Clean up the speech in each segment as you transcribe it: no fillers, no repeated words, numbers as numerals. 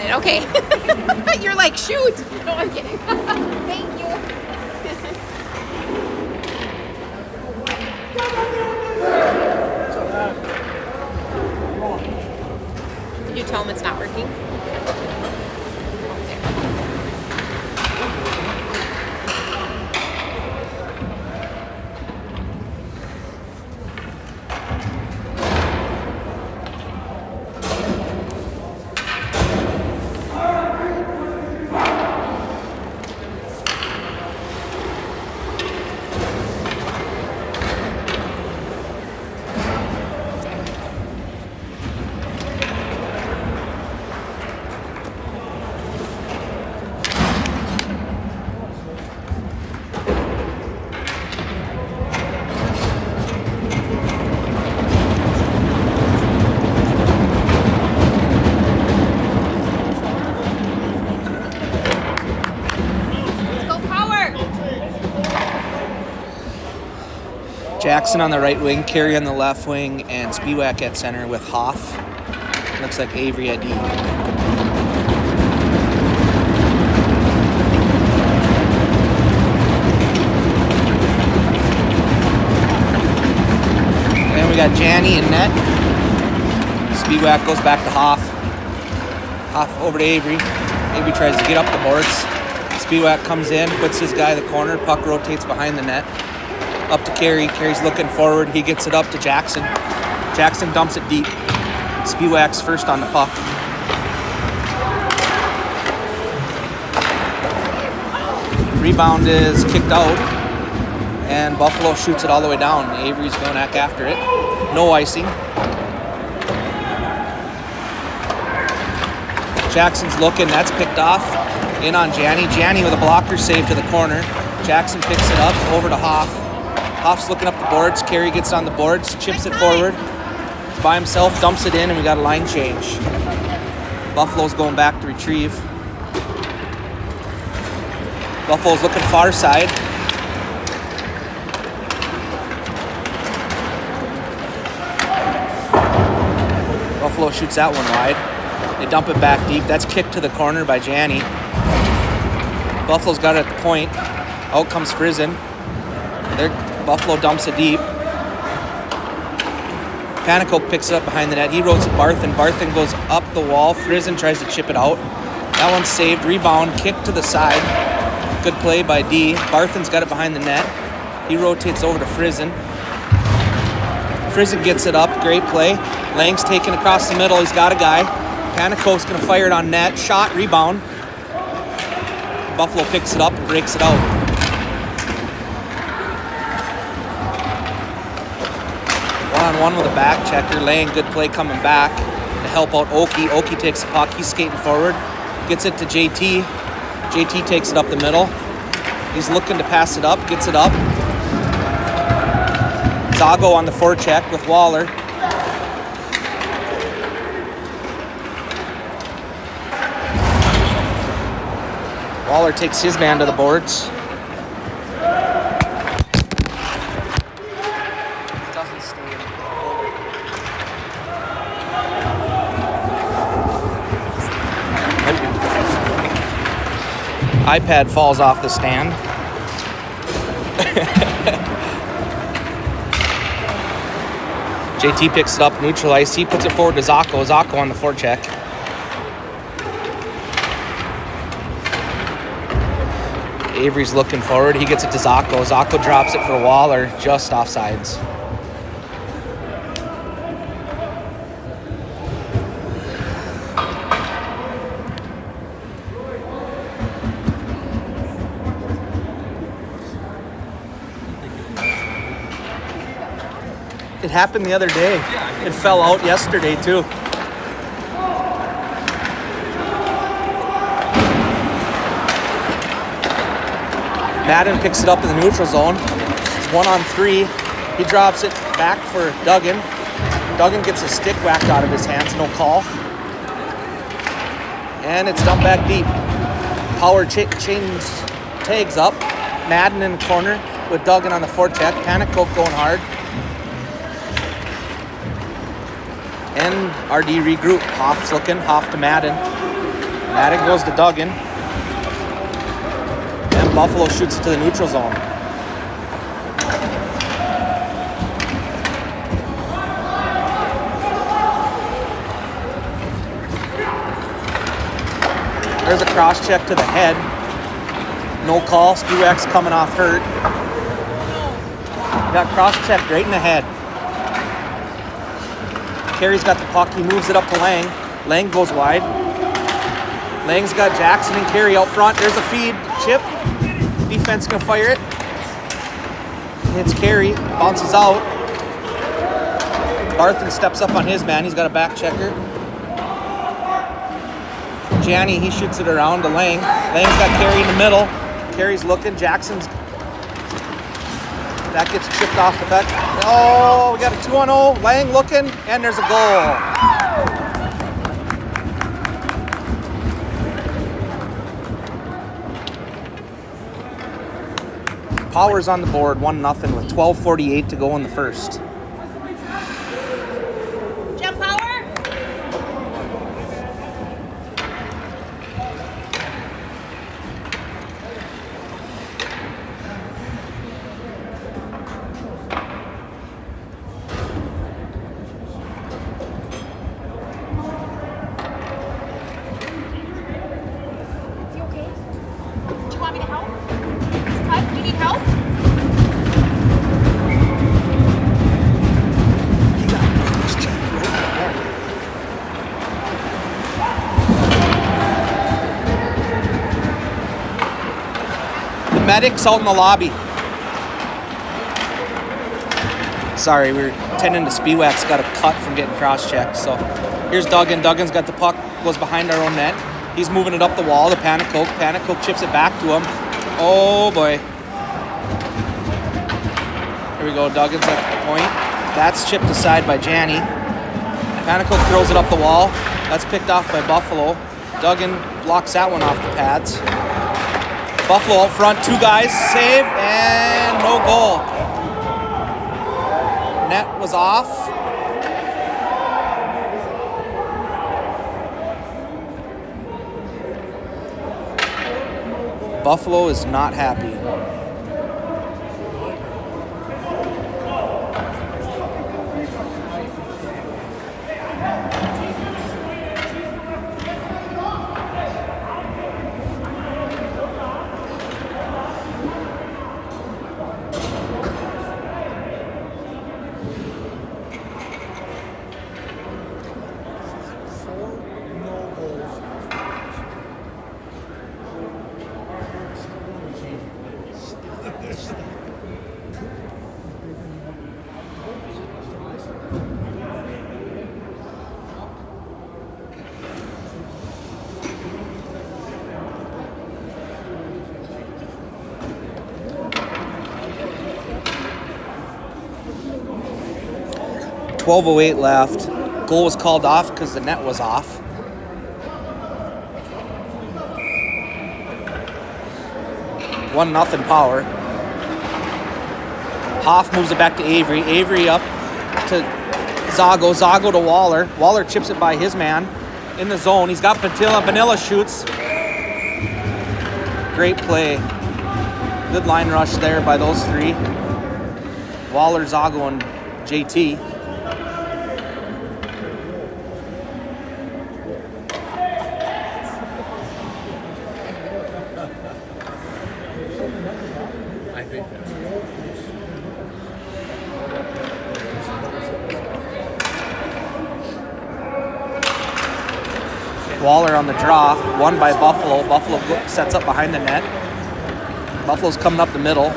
it. Okay. You're like, shoot. No, I'm kidding. Thank you. Did you tell him it's not working? Jackson on the right wing, Carey on the left wing, and Spiewak at center with Hoff. Looks like Avery at D. And we got Janney in net. Spiewak goes back to Hoff. Hoff over to Avery. Avery tries to get up the boards. Spiewak comes in, puts his guy in the corner. Puck rotates behind the net. Up to Carey. Carey's looking forward. He gets it up to Jackson. Jackson dumps it deep. Spiewak's first on the puck. Rebound is kicked out. And Buffalo shoots it all the way down. Avery's going back after it. No icing. Jackson's looking. That's picked off. In on Janney. Janney with a blocker save to the corner. Jackson picks it up over to Hoff. Hoff's looking up the boards. Carey gets on the boards, chips it forward. By himself, dumps it in, and we got a line change. Buffalo's going back to retrieve. Buffalo's looking far side. Buffalo shoots that one wide. They dump it back deep. That's kicked to the corner by Janney. Buffalo's got it at the point. Out comes Frizen. Buffalo dumps it deep. Panico picks it up behind the net. He rolls to Barthen. Barthen goes up the wall. Frizen tries to chip it out. That one's saved. Rebound, kick to the side. Good play by D. Barthen's got it behind the net. He rotates over to Frizen. Frizen gets it up. Great play. Lang's taken across the middle. He's got a guy. Panico's going to fire it on net. Shot, rebound. Buffalo picks it up and breaks it out. One-on-one with a back checker. Lang, good play coming back to help out Oki. Oki takes the puck. He's skating forward. Gets it to JT. JT takes it up the middle. He's looking to pass it up. Gets it up. Zago on the forecheck with Waller. Waller takes his man to the boards. Doesn't stay in the goalie. iPad falls off the stand. JT picks it up, neutral ice. He puts it forward to Zacho. Zacho on the forecheck. Avery's looking forward. He gets it to Zacho. Zacho drops it for Waller, just offsides. It happened the other day. It fell out yesterday, too. Madden picks it up in the neutral zone. It's 1-on-3. He drops it back for Duggan. Duggan gets a stick whacked out of his hands, no call. And it's dumped back deep. Power change tags up. Madden in the corner with Duggan on the forecheck. Panico going hard. And RD regroup. Hoff's looking. Hoff to Madden. Madden goes to Duggan. And Buffalo shoots it to the neutral zone. There's a cross check to the head. No call. Spiewak's coming off hurt. Got cross checked right in the head. Carey's got the puck. He moves it up to Lang. Lang goes wide. Lang's got Jackson and Carey out front. There's a feed. Chip. Defense gonna fire it. Hits Carey. Bounces out. Barthen steps up on his man. He's got a back checker. Janney, he shoots it around to Lang. Lang's got Carey in the middle. Carey's looking. Jackson's... That gets chipped off the back. Oh, we got a 2-on-0. Lang looking, and there's a goal. Power's on the board, 1-0 with 12:48 to go in the first. Jump Power. Is he okay? Do you want me to help? Is cut? Do you need help? Medics out in the lobby. Sorry, we were tending to Spiewak's got a cut from getting cross-checked. So here's Duggan. Duggan's got the puck, goes behind our own net. He's moving it up the wall to Panicoke. Panicoke chips it back to him. Oh boy. Here we go, Duggan's at the point. That's chipped aside by Janney. Panicoke throws it up the wall. That's picked off by Buffalo. Duggan blocks that one off the pads. Buffalo out front, two guys, save, and no goal. Net was off. Buffalo is not happy. .12:08 left. Goal was called off because the net was off. One nothing Power. Hoff moves it back to Avery. Avery up to Zago. Zago to Waller. Waller chips it by his man in the zone. He's got Vanilla. Vanilla shoots. Great play. Good line rush there by those three. Waller, Zago, and JT. Waller on the draw, won by Buffalo. Buffalo sets up behind the net. Buffalo's coming up the middle,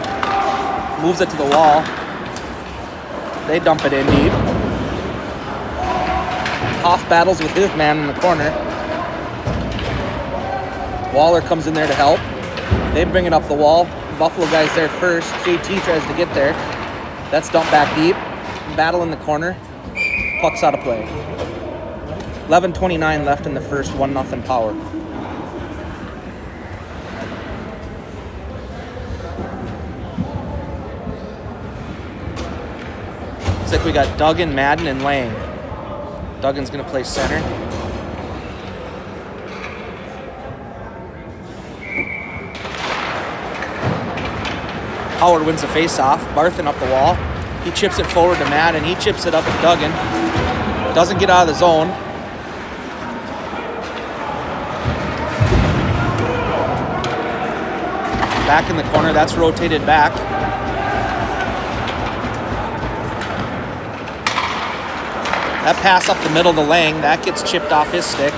moves it to the wall. They dump it in deep. Hoff battles with his man in the corner. Waller comes in there to help. They bring it up the wall. Buffalo guy's there first. JT tries to get there. That's dumped back deep. Battle in the corner. Puck's out of play. 11:29 left in the first, 1-0 Power. Looks like we got Duggan, Madden, and Lang. Duggan's gonna play center. Howard wins the face-off. Barthen up the wall. He chips it forward to Matt, and he chips it up to Duggan. Doesn't get out of the zone. Back in the corner, that's rotated back. That pass up the middle to Lang, that gets chipped off his stick.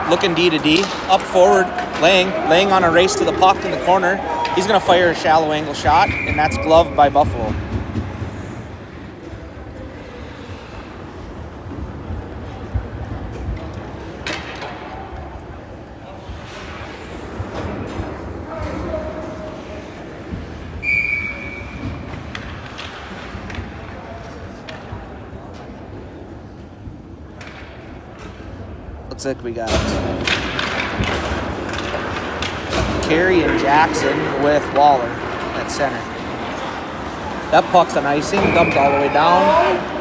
Looking D to D, up forward, Lang on a race to the puck in the corner. He's gonna fire a shallow angle shot, and that's gloved by Buffalo. Looks like we got Carey and Jackson with Waller at center. That puck's on icing, dumped all the way down.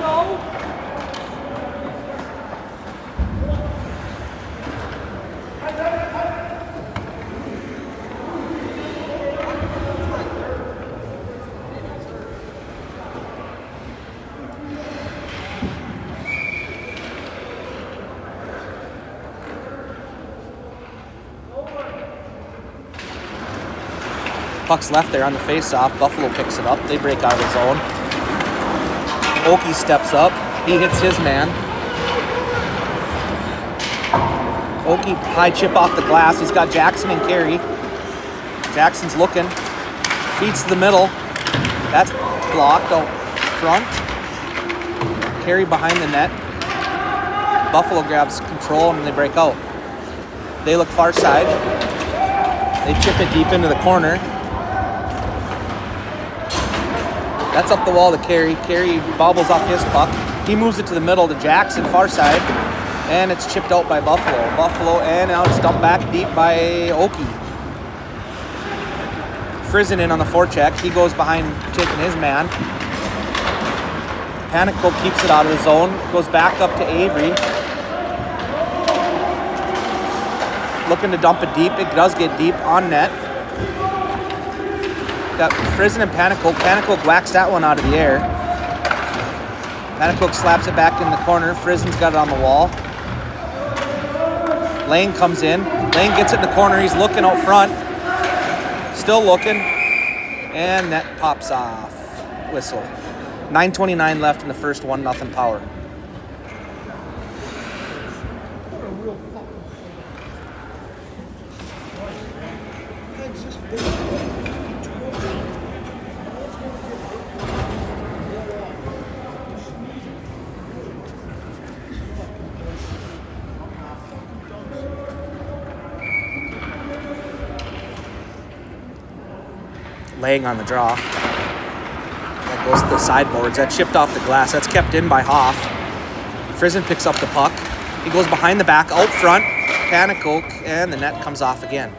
Puck's left there on the face-off. Buffalo picks it up. They break out of the zone. Okie steps up. He hits his man. Okie high chip off the glass. He's got Jackson and Carey. Jackson's looking. Feeds to the middle. That's blocked out front. Carey behind the net. Buffalo grabs control and they break out. They look far side. They chip it deep into the corner. That's up the wall to Carey. Carey bobbles off his puck. He moves it to the middle to Jackson, far side. And it's chipped out by Buffalo. And now it's dumped back deep by Okie. Frizen in on the forecheck. He goes behind taking his man. Panico keeps it out of the zone. Goes back up to Avery. Looking to dump it deep. It does get deep on net. Got Frizen and Panico. Panico whacks that one out of the air. Panico slaps it back in the corner. Frizen's got it on the wall. Lane comes in. Lane gets it in the corner. He's looking out front. Still looking. And that pops off. Whistle. 9:29 left in the first, 1-0 Power. Laying on the draw. That goes to the sideboards. That chipped off the glass. That's kept in by Hoff. Frizen picks up the puck. He goes behind the back, out front. Panico, and the net comes off again.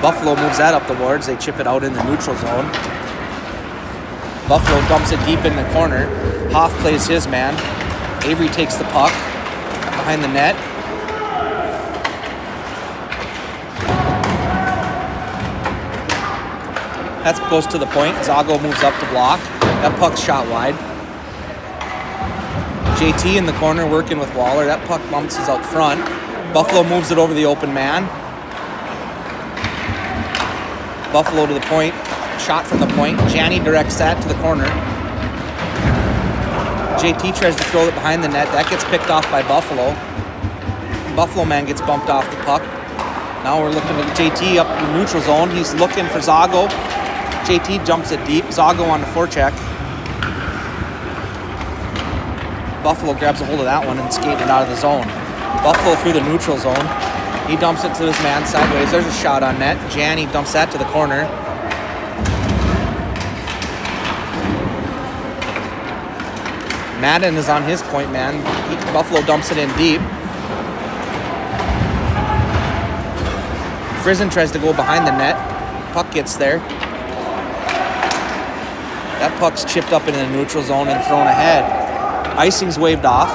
Buffalo moves that up the boards. They chip it out in the neutral zone. Buffalo dumps it deep in the corner. Hoff plays his man. Avery takes the puck behind the net. That goes to the point. Zago moves up to block. That puck's shot wide. JT in the corner working with Waller. That puck bounces out front. Buffalo moves it over the open man. Buffalo to the point, shot from the point. Janney directs that to the corner. JT tries to throw it behind the net. That gets picked off by Buffalo. Buffalo man gets bumped off the puck. Now we're looking at JT up in the neutral zone. He's looking for Zago. JT jumps it deep. Zago on the forecheck. Buffalo grabs a hold of that one and skates it out of the zone. Buffalo through the neutral zone. He dumps it to his man sideways. There's a shot on net. Janney dumps that to the corner. Madden is on his point man. Buffalo dumps it in deep. Friesen tries to go behind the net. Puck gets there. That puck's chipped up into the neutral zone and thrown ahead. Icing's waved off.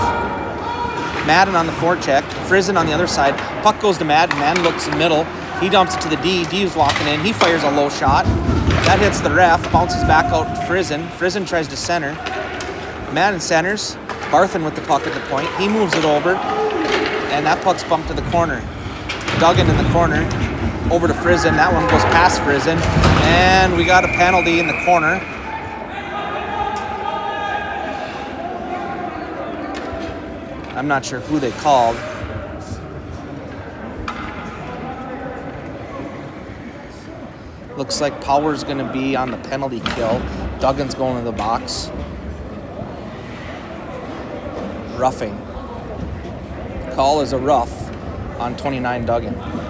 Madden on the forecheck. Friesen on the other side. Puck goes to Madden. Madden looks in the middle. He dumps it to the D. D is walking in. He fires a low shot. That hits the ref. Bounces back out to Friesen. Friesen tries to center. Madden centers. Barthen with the puck at the point. He moves it over. And that puck's bumped to the corner. Duggan in the corner. Over to Friesen. That one goes past Friesen. And we got a penalty in the corner. I'm not sure who they called. Looks like Power's going to be on the penalty kill. Duggan's going to the box. Roughing. Call is a rough on 29 Duggan.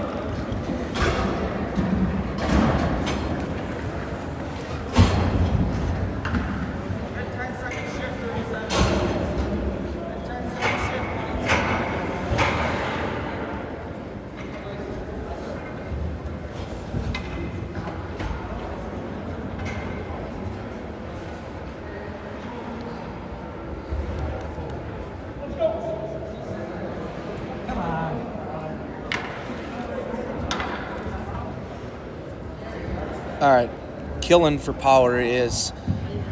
All right, killing for Power is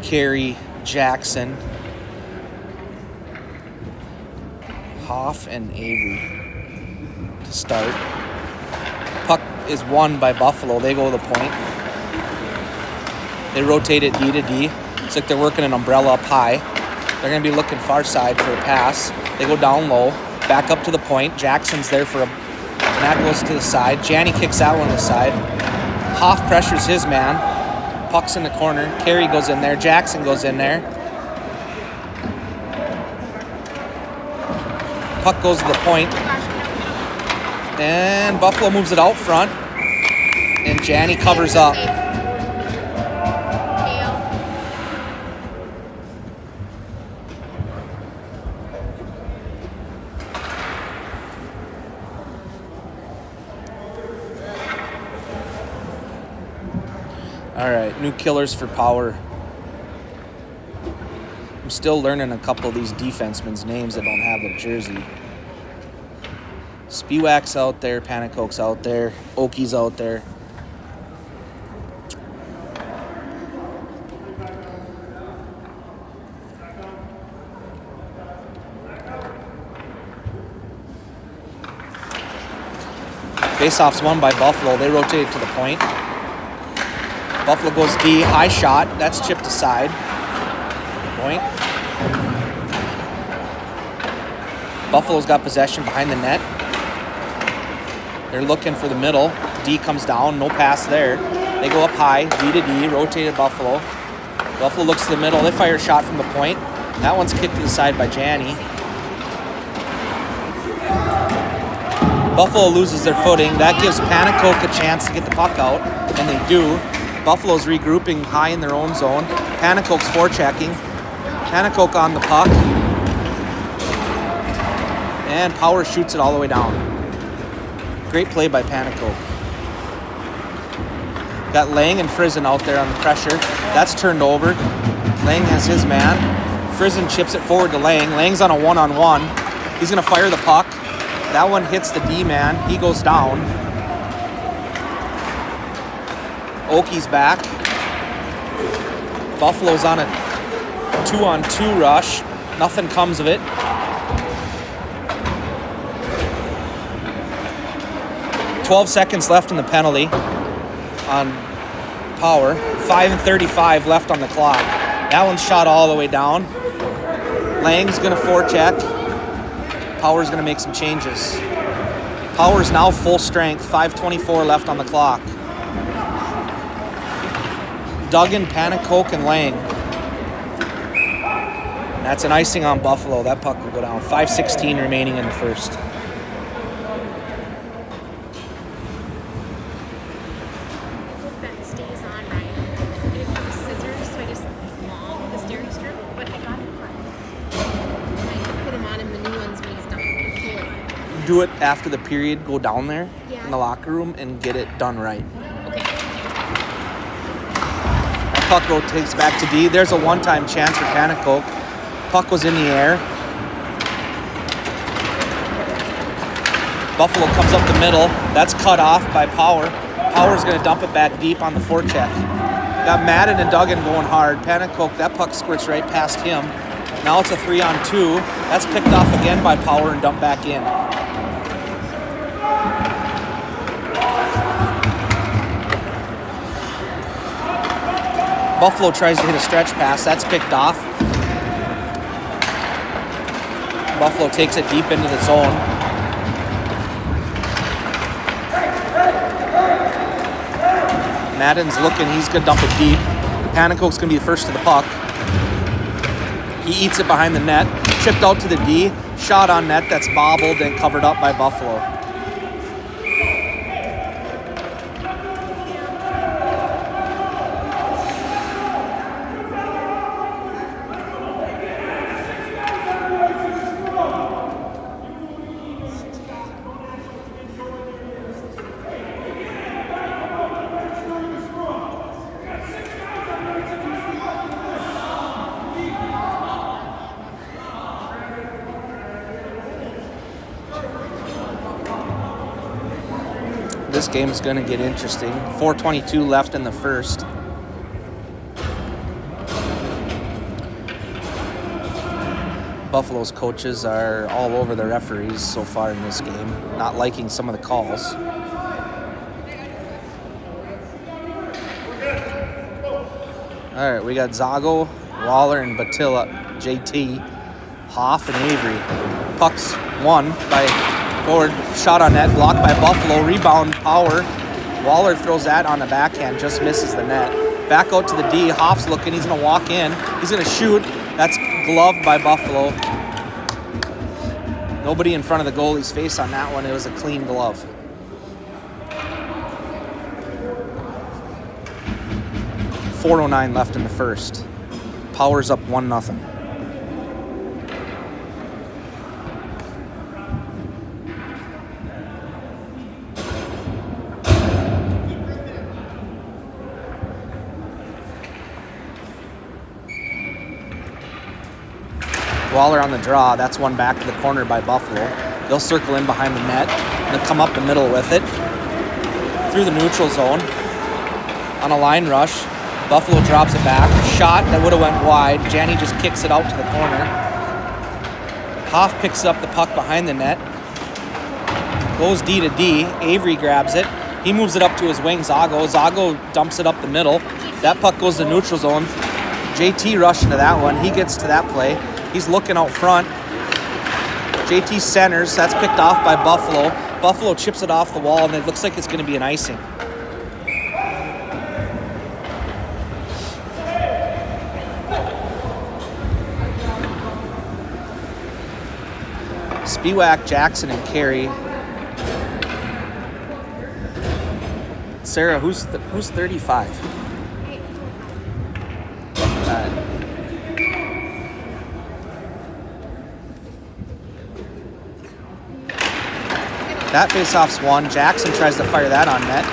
Carey, Jackson, Hoff, and Avery to start. Puck is won by Buffalo. They go to the point. They rotate it D to D. It's like they're working an umbrella up high. They're going to be looking far side for a pass. They go down low, back up to the point. Jackson's there for and that goes to the side. Janney kicks that one to the side. Hoff pressures his man. Puck's in the corner. Carey goes in there. Jackson goes in there. Puck goes to the point. And Buffalo moves it out front. And Janney covers up. All right, new killers for Power. I'm still learning a couple of these defensemen's names that don't have their jersey. Spiewak's out there, Panicoke's out there, Oki's out there. Faceoff's won by Buffalo. They rotate it to the point. Buffalo goes D, high shot. That's chipped aside. Point. Buffalo's got possession behind the net. They're looking for the middle. D comes down, no pass there. They go up high, D to D, rotated Buffalo. Buffalo looks to the middle. They fire a shot from the point. That one's kicked to the side by Janney. Buffalo loses their footing. That gives Panicoke a chance to get the puck out, and they do. Buffalo's regrouping high in their own zone. Panicoke's forechecking. Panicoke on the puck. And Power shoots it all the way down. Great play by Panicoke. Got Lang and Friesen out there on the pressure. That's turned over. Lang has his man. Friesen chips it forward to Lang. Lang's on a one-on-one. He's going to fire the puck. That one hits the D-man. He goes down. Oki's back. Buffalo's on a 2-on-2 rush. Nothing comes of it. "12 seconds left in the penalty on Power. 5:35 left on the clock. That one's shot all the way down. Lang's going to forecheck. Power's going to make some changes. Power's now full strength. 5:24 left on the clock. Duggan, Panicoke, and Lang. And that's an icing on Buffalo. That puck will go down. 5:16 remaining in the first. do it after the period, go down there Yeah. in the locker room and get it done right. Okay. Puck rotates back to D. There's a one-time chance for Panacoke. Puck was in the air. Buffalo comes up the middle. That's cut off by Power. Power's going to dump it back deep on the forecheck. Got Madden and Duggan going hard. Panacoke, that puck squirts right past him. Now it's a 3-on-2. That's picked off again by Power and dumped back in. Buffalo tries to hit a stretch pass. That's picked off. Buffalo takes it deep into the zone. Madden's looking. He's going to dump it deep. Panacoke's going to be the first to the puck. He eats it behind the net. Chipped out to the D. Shot on net. That's bobbled and covered up by Buffalo. This game is going to get interesting. 4:22 left in the first. Buffalo's coaches are all over the referees so far in this game, not liking some of the calls. All right, we got Zago, Waller, and Batilla, JT, Hoff, and Avery. Pucks won by forward, shot on net, blocked by Buffalo, rebound Power. Waller throws that on the backhand, just misses the net. Back out to the D, Hoff's looking, he's gonna walk in, he's gonna shoot. That's gloved by Buffalo. Nobody in front of the goalie's face on that one, it was a clean glove. .409 left in the first. Power's up 1-0. Waller on the draw. That's one back to the corner by Buffalo. They'll circle in behind the net and they'll come up the middle with it. Through the neutral zone. On a line rush. Buffalo drops it back. Shot that would have went wide. Janney just kicks it out to the corner. Hoff picks up the puck behind the net. Goes D to D. Avery grabs it. He moves it up to his wing, Zago. Zago dumps it up the middle. That puck goes to neutral zone. JT rushed into that one. He gets to that play. He's looking out front. JT centers. That's picked off by Buffalo. Buffalo chips it off the wall, and it looks like it's going to be an icing. Spiewak, Jackson, and Carey. Sarah, who's 35? That faceoff's won. Jackson tries to fire that on net.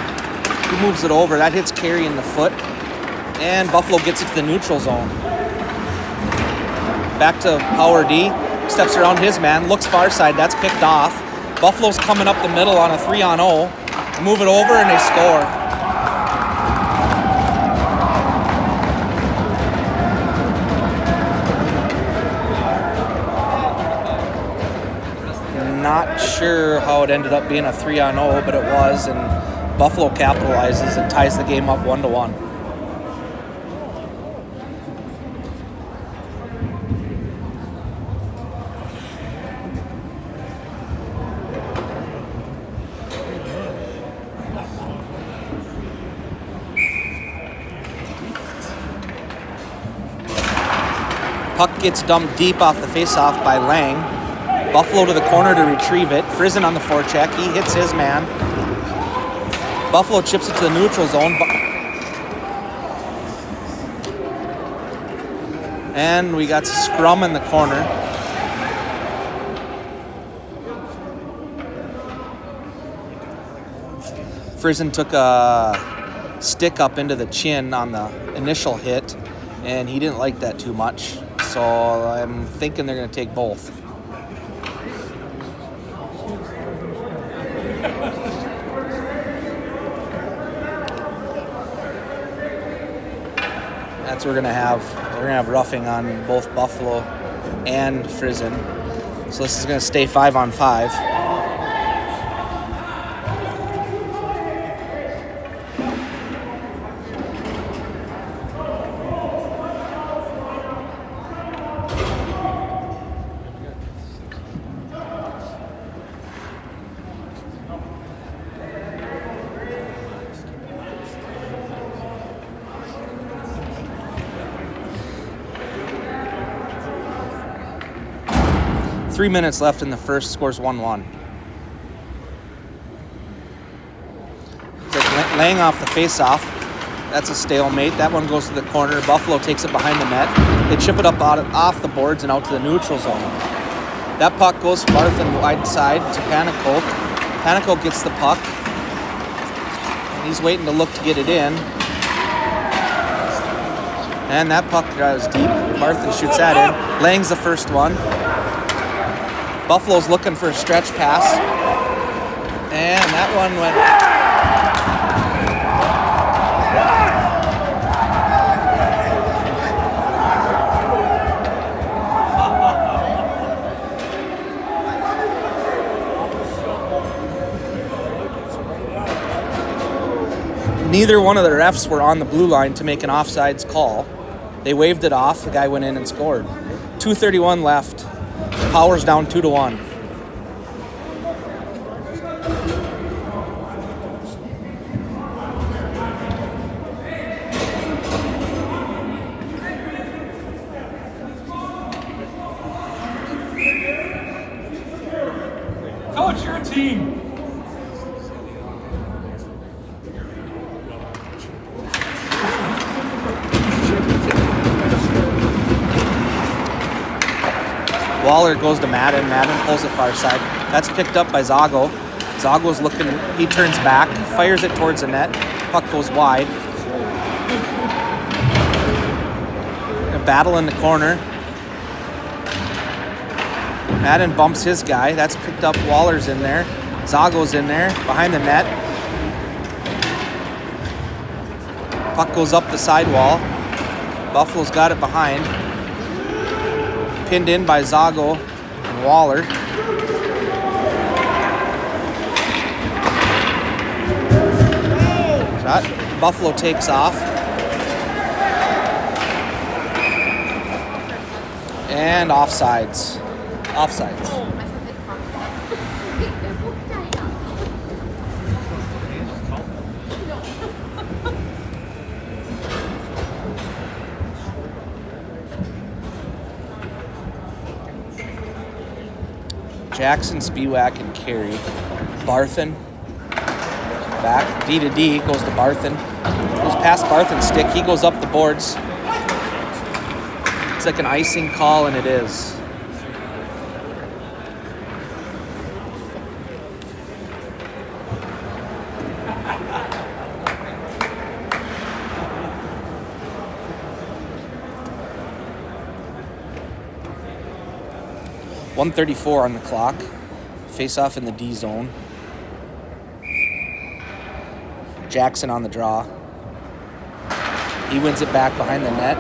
He moves it over. That hits Carey in the foot. And Buffalo gets it to the neutral zone. Back to Power D. Steps around his man. Looks far side. That's picked off. Buffalo's coming up the middle on a 3-on-0. Move it over and they score. Not sure how it ended up being a 3-on-0, but it was, and Buffalo capitalizes and ties the game up 1-1. Puck gets dumped deep off the faceoff by Lang. Buffalo to the corner to retrieve it. Frizen on the forecheck. He hits his man. Buffalo chips it to the neutral zone. And we got scrum in the corner. Frizen took a stick up into the chin on the initial hit, and he didn't like that too much. So I'm thinking they're going to take both. That's what we're gonna have. We're gonna have roughing on both Buffalo and Frizen. So this is gonna stay 5-on-5. Three minutes left in the first, scores 1-1. Laying off the face-off. That's a stalemate. That one goes to the corner. Buffalo takes it behind the net. They chip it up off the boards and out to the neutral zone. That puck goes Barthen wide side to Panicoke. Panicoke gets the puck. And he's waiting to look to get it in. And that puck drives deep. Barthen shoots that in. Lang's the first one. Buffalo's looking for a stretch pass. And that one went... Neither one of the refs were on the blue line to make an offsides call. They waved it off. The guy went in and scored. 2:31 left. Power's down 2-1. Coach, your team. Waller goes to Madden. Madden pulls it far side. That's picked up by Zago. Zago's looking. He turns back, fires it towards the net. Puck goes wide. A battle in the corner. Madden bumps his guy. That's picked up. Waller's in there. Zago's in there behind the net. Puck goes up the sidewall. Buffalo's got it behind. Pinned in by Zago and Waller. Shot. Buffalo takes off. And offsides. Offsides. Jackson, Spiewak, and Carey. Barthen. Back. D to D. Goes to Barthen. Goes past Barthen's stick. He goes up the boards. It's like an icing call, and it is. .134 on the clock. Face off in the D zone. Jackson on the draw. He wins it back behind the net.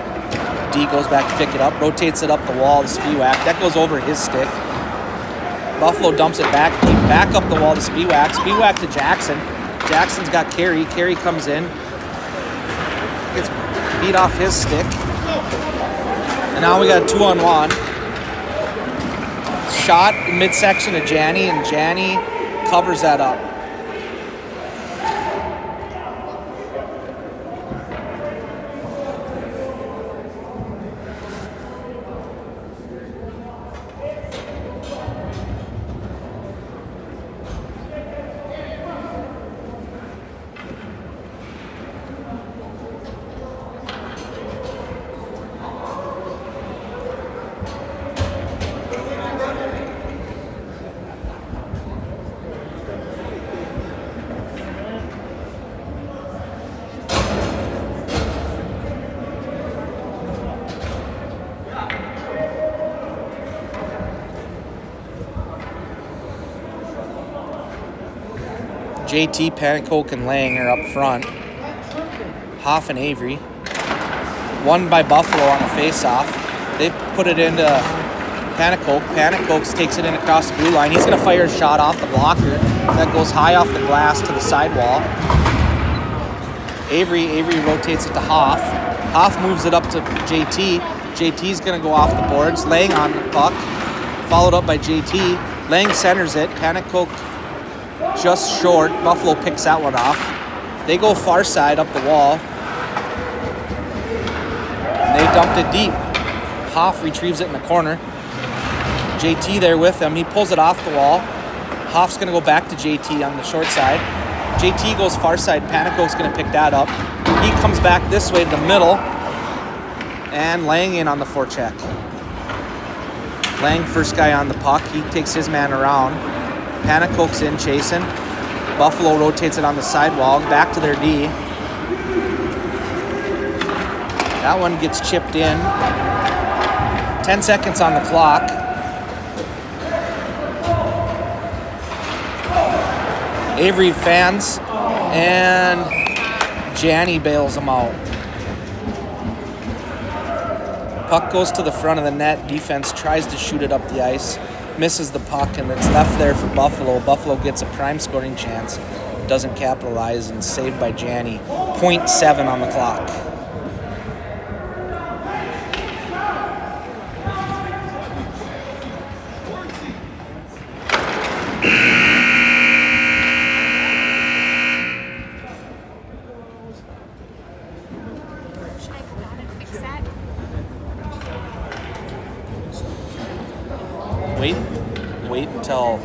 D goes back to pick it up, rotates it up the wall to Spiewak. That goes over his stick. Buffalo dumps it back deep, back up the wall to Spiewak. Spiewak to Jackson. Jackson's got Carey. Carey comes in. Gets beat off his stick. And now we got a 2-on-1. Shot in midsection of Janney, and Janney covers that up. JT, Panicoke, and Lang are up front. Hoff and Avery. Won by Buffalo on a face-off. They put it into Panicoke. Panicoke takes it in across the blue line. He's going to fire a shot off the blocker. That goes high off the glass to the sidewall. Avery rotates it to Hoff. Hoff moves it up to JT. JT's going to go off the boards. Lang on the puck. Followed up by JT. Lang centers it. Panicoke just short. Buffalo picks that one off. They go far side up the wall. And they dumped it deep. Hoff retrieves it in the corner. JT there with him. He pulls it off the wall. Hoff's going to go back to JT on the short side. JT goes far side. Panicoke's going to pick that up. He comes back this way to the middle. And Lang in on the forecheck. Lang, first guy on the puck. He takes his man around. Panicoke's in chasing. Buffalo rotates it on the sidewall. Back to their D. That one gets chipped in. 10 seconds on the clock. Avery fans, and Janney bails him out. Puck goes to the front of the net. Defense tries to shoot it up the ice. Misses the puck, and it's left there for Buffalo. Buffalo gets a prime scoring chance. Doesn't capitalize, and saved by Janney. 0.7 on the clock. Should I come out and fix that? Wait until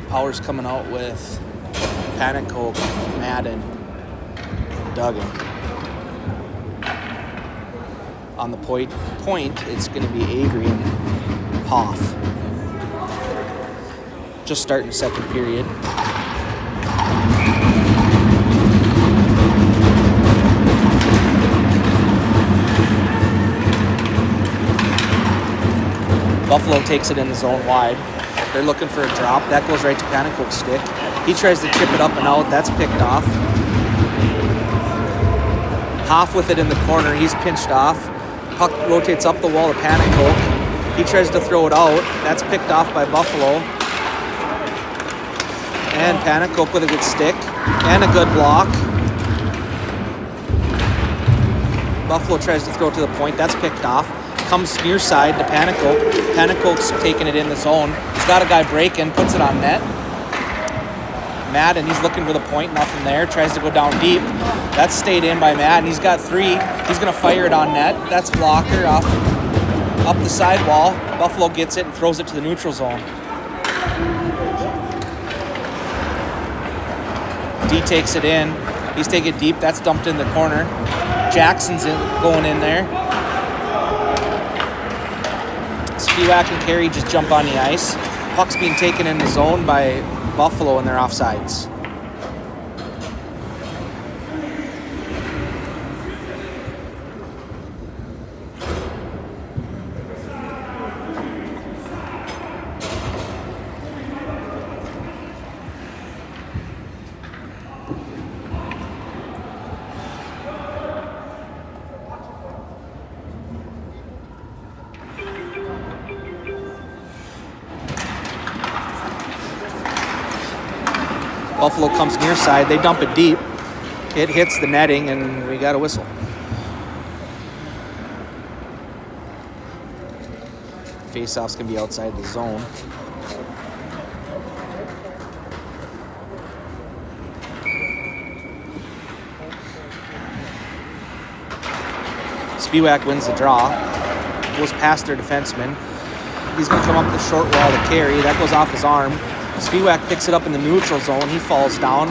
Power's coming out with Panicoke, Madden, and Duggan. On the point, it's going to be Avery and Hoff. Just starting second period. Buffalo takes it in the zone wide. They're looking for a drop. That goes right to Panicoke's stick. He tries to chip it up and out. That's picked off. Hoff with it in the corner. He's pinched off. Puck rotates up the wall to Panicoke. He tries to throw it out. That's picked off by Buffalo. And Panicoke with a good stick and a good block. Buffalo tries to throw it to the point. That's picked off. Comes near side to Panicoke. Panicoke's taking it in the zone. He's got a guy breaking, puts it on net. Madden, he's looking for the point, nothing there. Tries to go down deep. That's stayed in by Madden. He's got three. He's going to fire it on net. That's blocker off up the sidewall. Buffalo gets it and throws it to the neutral zone. D takes it in. He's taking it deep. That's dumped in the corner. Jackson's going in there. Spiewak and Carey just jump on the ice. Puck's being taken in the zone by Buffalo, and they're offsides. Buffalo comes near side. They dump it deep. It hits the netting, and we got a whistle. Face-off's going to be outside the zone. Spiewak wins the draw. Goes past their defenseman. He's going to come up the short wall to Carey. That goes off his arm. Spiewak picks it up in the neutral zone. He falls down.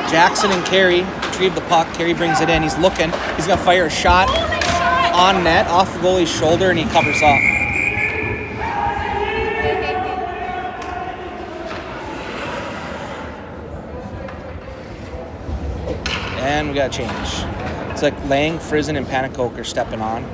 Jackson and Carey retrieve the puck. Carey brings it in. He's looking. He's going to fire a shot on net off the goalie's shoulder, and he covers up. And we got a change. It's like Lang, Friesen, and Panicoke are stepping on.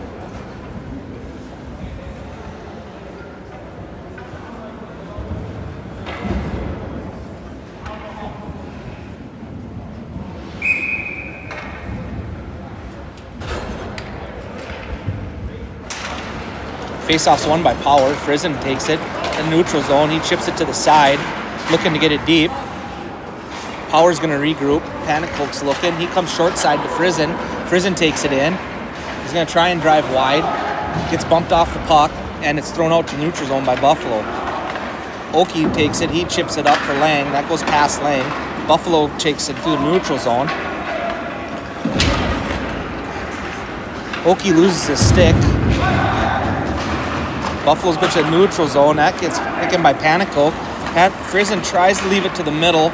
Faceoff's won by Power. Friesen takes it in neutral zone. He chips it to the side, looking to get it deep. Power's going to regroup. Panicoke's looking. He comes short side to Friesen. Friesen takes it in. He's going to try and drive wide. Gets bumped off the puck, and it's thrown out to neutral zone by Buffalo. Oki takes it. He chips it up for Lang. That goes past Lang. Buffalo takes it to the neutral zone. Oki loses his stick. Buffalo's bitch at neutral zone. That gets taken by Panicoke. Friesen tries to leave it to the middle.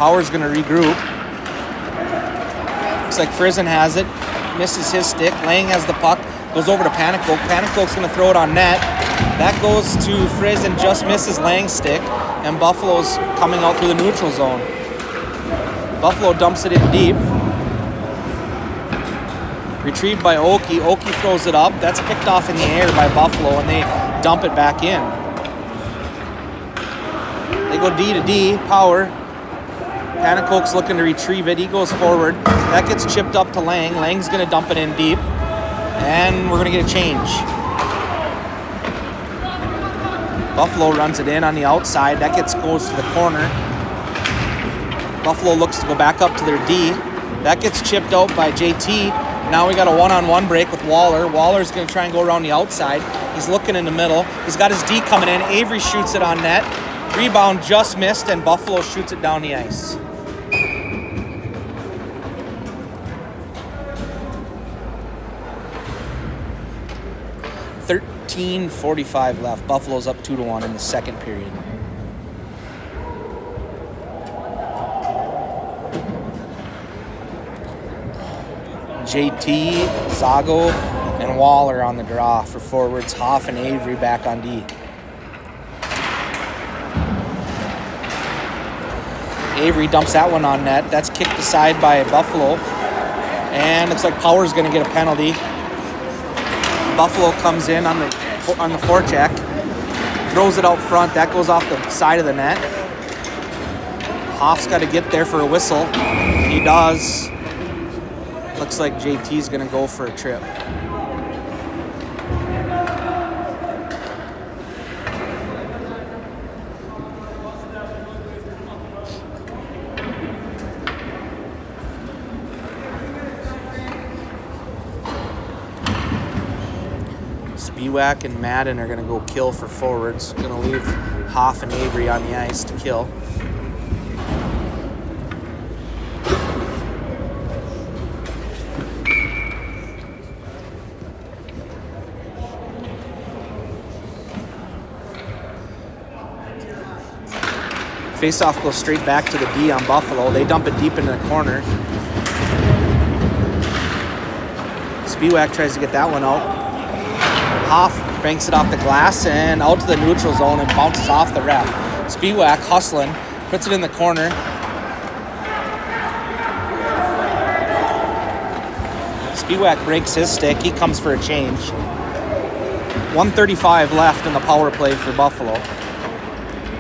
Power's going to regroup. Looks like Friesen has it. Misses his stick. Lang has the puck. Goes over to Panicoke. Panicoke's going to throw it on net. That goes to Friesen. Just misses Lang's stick. And Buffalo's coming out through the neutral zone. Buffalo dumps it in deep. Retrieved by Oki. Oki throws it up. That's picked off in the air by Buffalo, and they dump it back in. They go D to D. Power. Panicoke's looking to retrieve it. He goes forward. That gets chipped up to Lang. Lang's going to dump it in deep. And we're going to get a change. Buffalo runs it in on the outside. That goes to the corner. Buffalo looks to go back up to their D. That gets chipped out by JT. Now we got a one-on-one break with Waller. Waller's going to try and go around the outside. He's looking in the middle. He's got his D coming in. Avery shoots it on net. Rebound just missed, and Buffalo shoots it down the ice. .45 left. Buffalo's up 2-1 in the second period. JT, Zago, and Waller on the draw for forwards. Hoff and Avery back on D. Avery dumps that one on net. That's kicked aside by Buffalo. And looks like Power's going to get a penalty. Buffalo comes in on the forecheck. Throws it out front. That goes off the side of the net. Hoff's got to get there for a whistle. He does. Looks like JT's going to go for a trip. Spiewak and Madden are going to go kill for forwards. Going to leave Hoff and Avery on the ice to kill. Face-off goes straight back to the D on Buffalo. They dump it deep into the corner. Spiewak tries to get that one out. Hoff banks it off the glass and out to the neutral zone and bounces off the ref. Spiewak hustling, puts it in the corner. Spiewak breaks his stick. He comes for a change. 1:35 left in the power play for Buffalo.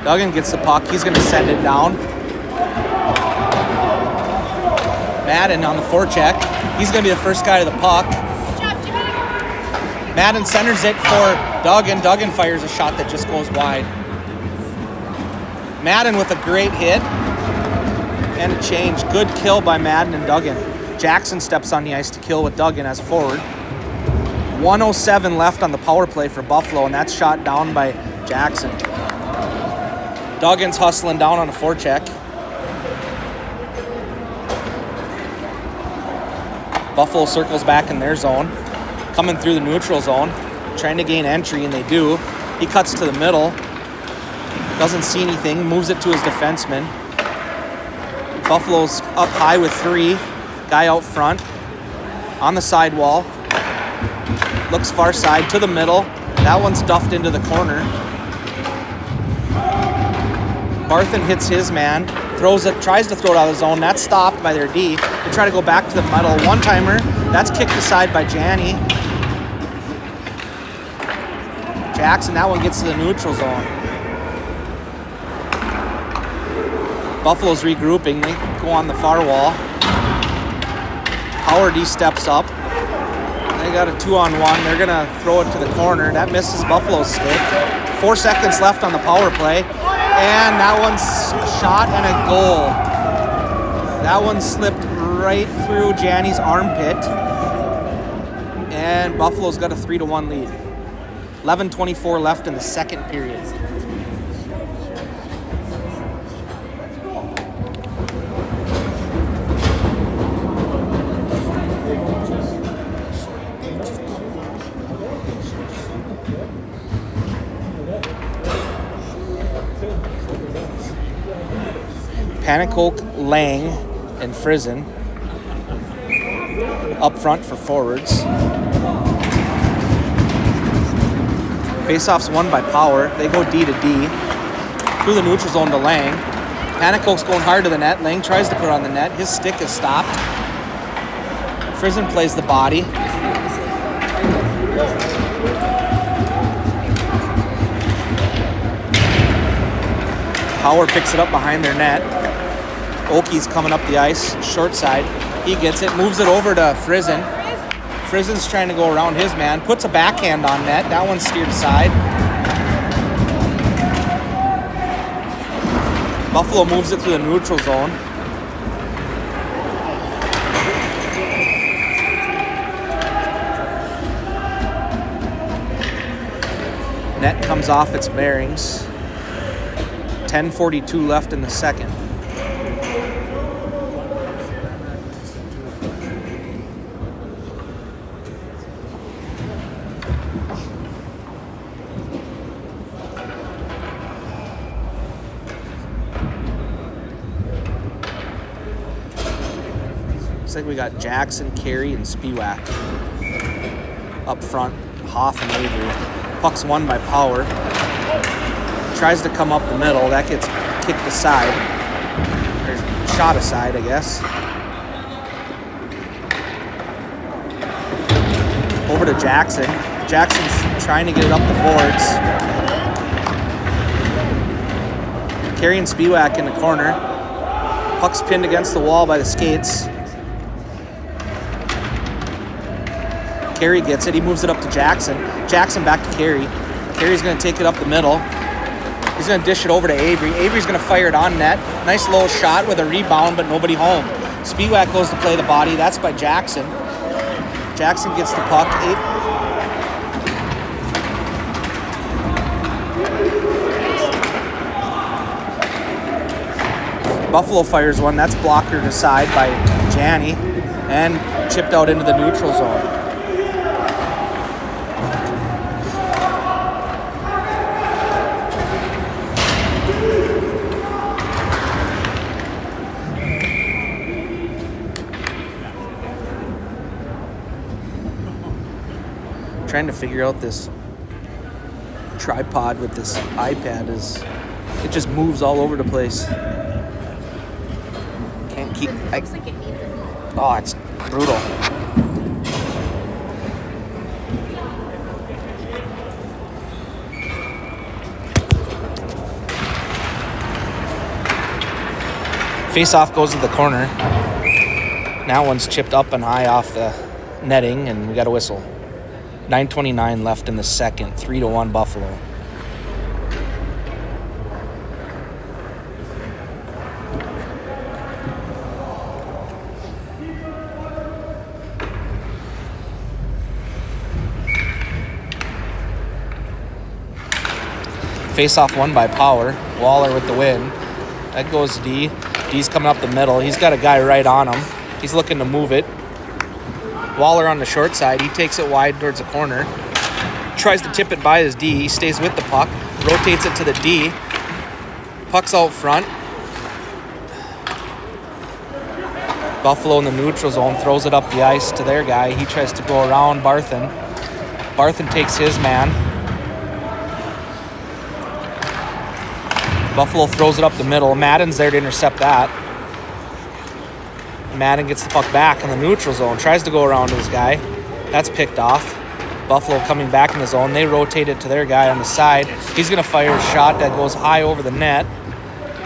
Duggan gets the puck. He's going to send it down. Madden on the forecheck. He's going to be the first guy to the puck. Madden centers it for Duggan. Duggan fires a shot that just goes wide. Madden with a great hit and a change. Good kill by Madden and Duggan. Jackson steps on the ice to kill with Duggan as forward. 1:07 left on the power play for Buffalo, and that's shot down by Jackson. Duggan's hustling down on a forecheck. Buffalo circles back in their zone, coming through the neutral zone, trying to gain entry, and they do. He cuts to the middle, doesn't see anything, moves it to his defenseman. Buffalo's up high with 3. Guy out front, on the sidewall, looks far side to the middle. That one's duffed into the corner. Barthen hits his man, throws it, tries to throw it out of the zone. That's stopped by their D. They try to go back to the middle. One-timer, that's kicked aside by Janney. Jackson, that one gets to the neutral zone. Buffalo's regrouping. They go on the far wall. Howard D steps up. They got a 2-on-1. They're going to throw it to the corner. That misses Buffalo's stick. 4 seconds left on the power play. And that one's shot and a goal. That one slipped right through Janney's armpit. And Buffalo's got a 3-1 lead. 11:24 left in the second period. Panicoke, Lang, and Frizen up front for forwards. Faceoff's won by Power. They go D to D. Through the neutral zone to Lang. Panicoke's going hard to the net. Lang tries to put it on the net. His stick is stopped. Frizen plays the body. Power picks it up behind their net. Oki's coming up the ice, short side. He gets it, moves it over to Frizen. Frizen's trying to go around his man, puts a backhand on net. That one's steered aside. Buffalo moves it through the neutral zone. Net comes off its bearings. 10:42 left in the second. Looks like we got Jackson, Carey, and Spiewak up front. Hoff and Avery. Puck's won by Power. Tries to come up the middle. That gets kicked aside. Or shot aside, I guess. Over to Jackson. Jackson's trying to get it up the boards. Carey and Spiewak in the corner. Puck's pinned against the wall by the skates. Carey gets it. He moves it up to Jackson. Jackson back to Carey. Carey's going to take it up the middle. He's going to dish it over to Avery. Avery's going to fire it on net. Nice low shot with a rebound, but nobody home. Spiewak goes to play the body. That's by Jackson. Jackson gets the puck. Buffalo fires one. That's blockered aside by Janney and chipped out into the neutral zone. Trying to figure out this tripod with this iPad it just moves all over the place. Can't keep. It looks like it needs it. Oh, it's brutal. Face off goes to the corner. That one's chipped up and high off the netting, and we got a whistle. 9:29 left in the second. 3-1 Buffalo. Face off won by Power. Waller with the win. That goes to D. D's coming up the middle. He's got a guy right on him. He's looking to move it. Waller on the short side. He takes it wide towards the corner. Tries to tip it by his D. He stays with the puck. Rotates it to the D. Puck's out front. Buffalo in the neutral zone throws it up the ice to their guy. He tries to go around Barthen. Barthen takes his man. Buffalo throws it up the middle. Madden's there to intercept that. Madden gets the puck back in the neutral zone. Tries to go around his guy. That's picked off. Buffalo coming back in the zone. They rotate it to their guy on the side. He's going to fire a shot that goes high over the net.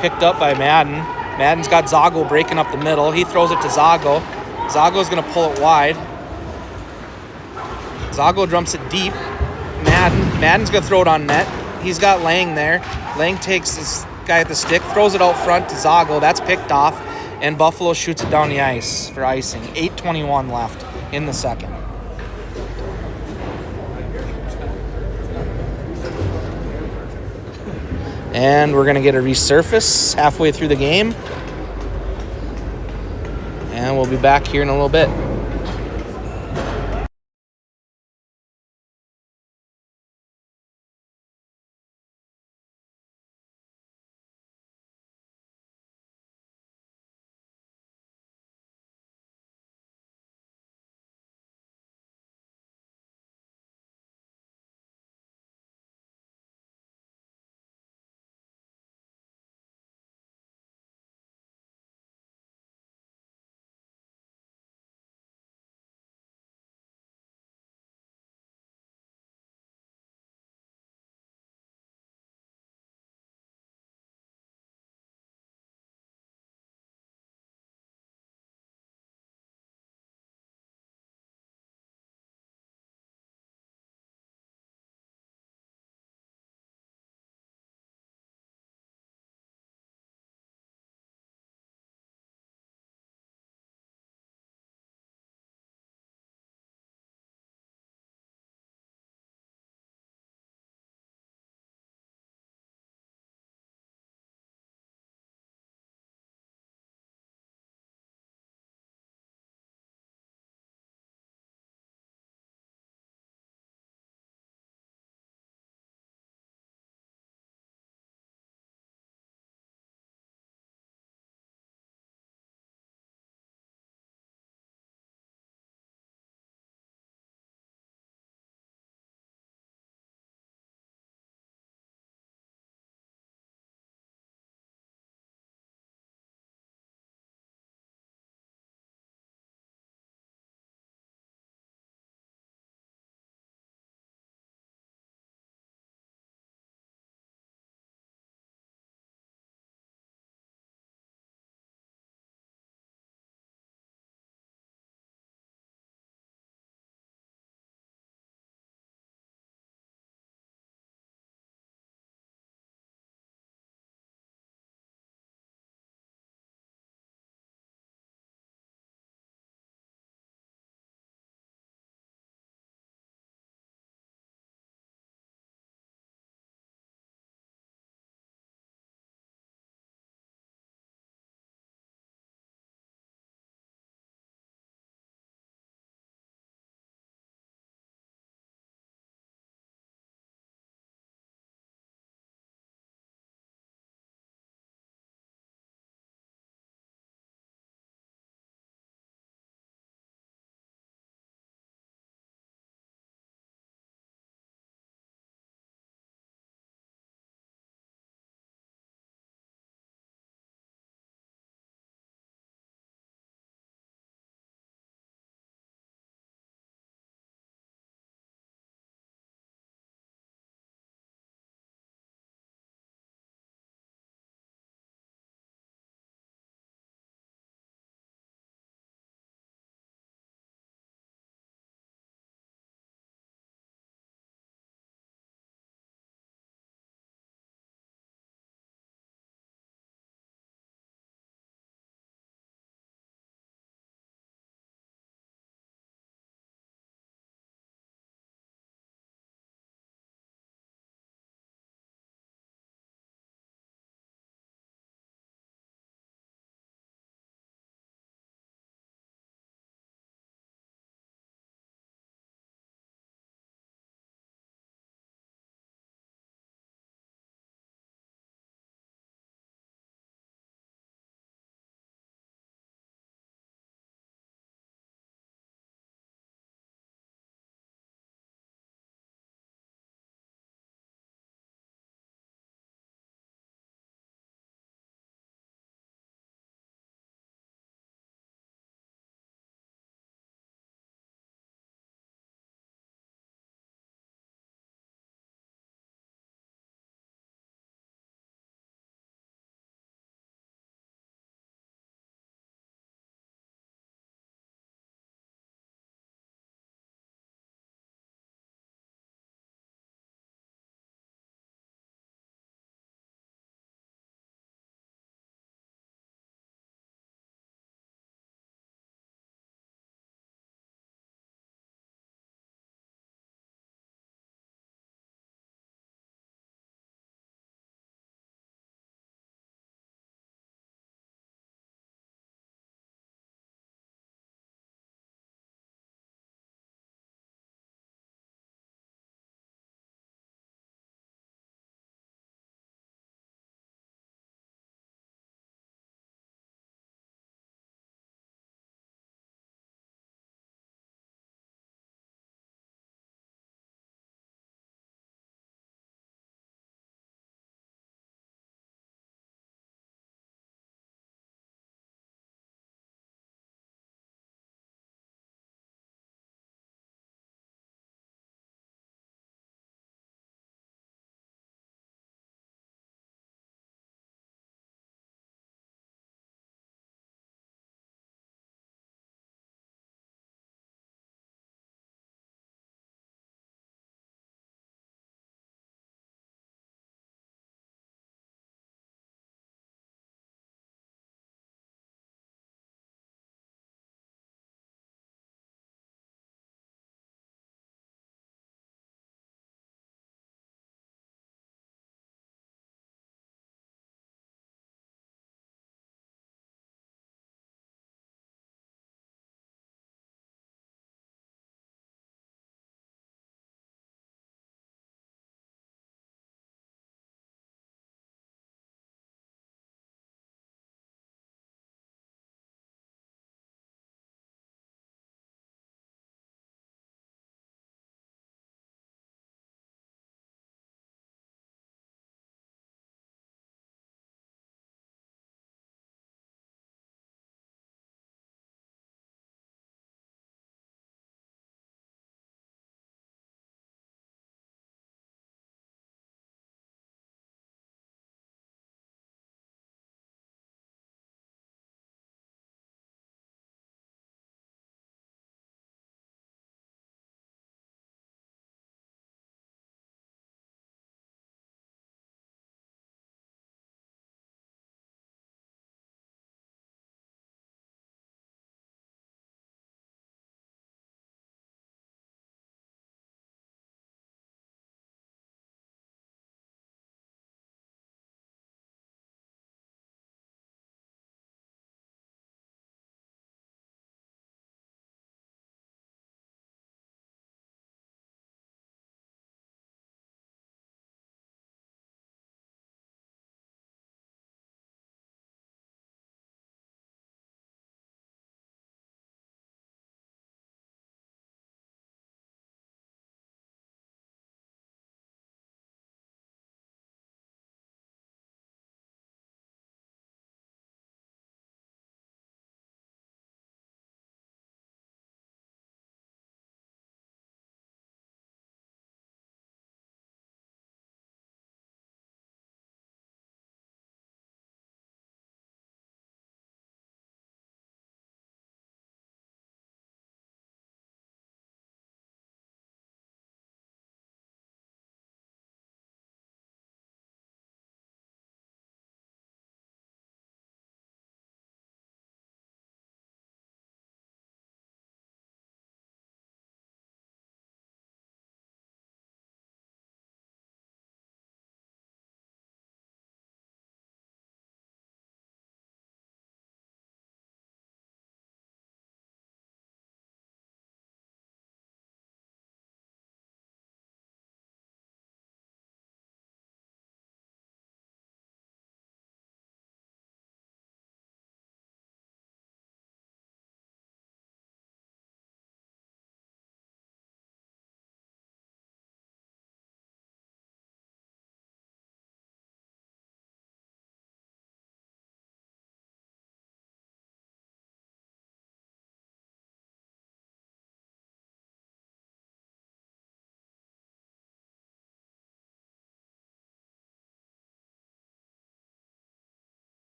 Picked up by Madden. Madden's got Zago breaking up the middle. He throws it to Zago. Zago's going to pull it wide. Zago dumps it deep. Madden's going to throw it on net. He's got Lang there. Lang takes this guy at the stick, throws it out front to Zago. That's picked off, and Buffalo shoots it down the ice for icing. 8:21 left in the second. And we're going to get a resurface halfway through the game. And we'll be back here in a little bit.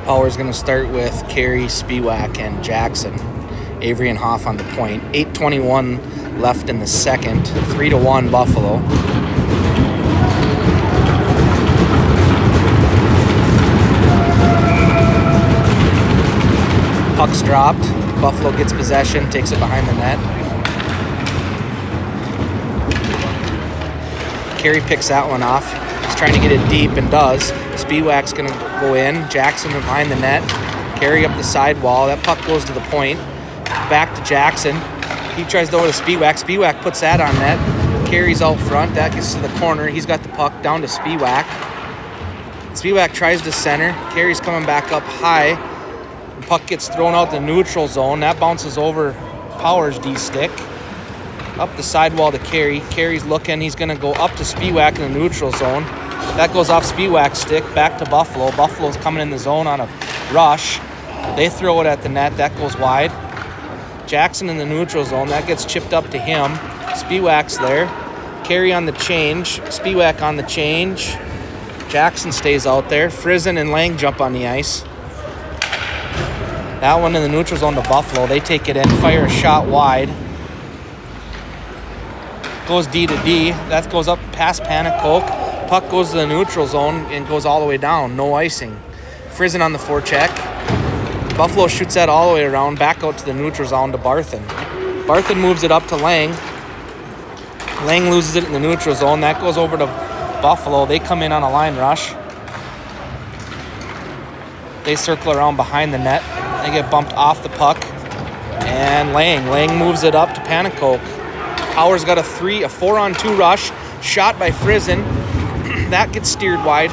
Power's going to start with Carey, Spiewak, and Jackson. Avery and Hoff on the point. 8:21 left in the second. 3-1 Buffalo. Puck's dropped. Buffalo gets possession, takes it behind the net. Carey picks that one off. He's trying to get it deep and does. Spiewak's going to go in. Jackson behind the net. Carey up the side wall. That puck goes to the point. Back to Jackson. He tries to go to Spiewak. Spiewak puts that on net. Carey's out front. That gets to the corner. He's got the puck down to Spiewak. Spiewak tries to center. Carey's coming back up high. The puck gets thrown out the neutral zone. That bounces over Power's D-stick. Up the sidewall to Carey. Carey's looking. He's going to go up to Spiewak in the neutral zone. That goes off Spiewak's stick back to Buffalo. Buffalo's coming in the zone on a rush. They throw it at the net. That goes wide. Jackson in the neutral zone. That gets chipped up to him. Spiewak's there. Carey on the change. Spiewak on the change. Jackson stays out there. Friesen and Lang jump on the ice. That one in the neutral zone to Buffalo. They take it in, fire a shot wide. Goes D to D. That goes up past Panacoke. Puck goes to the neutral zone and goes all the way down. No icing. Friesen on the forecheck. Buffalo shoots that all the way around, back out to the neutral zone to Barthen. Barthen moves it up to Lang. Lang loses it in the neutral zone. That goes over to Buffalo. They come in on a line rush. They circle around behind the net. They get bumped off the puck. And Lang moves it up to Panacoke. Power's got a 4-on-2 rush. Shot by Friesen. That gets steered wide.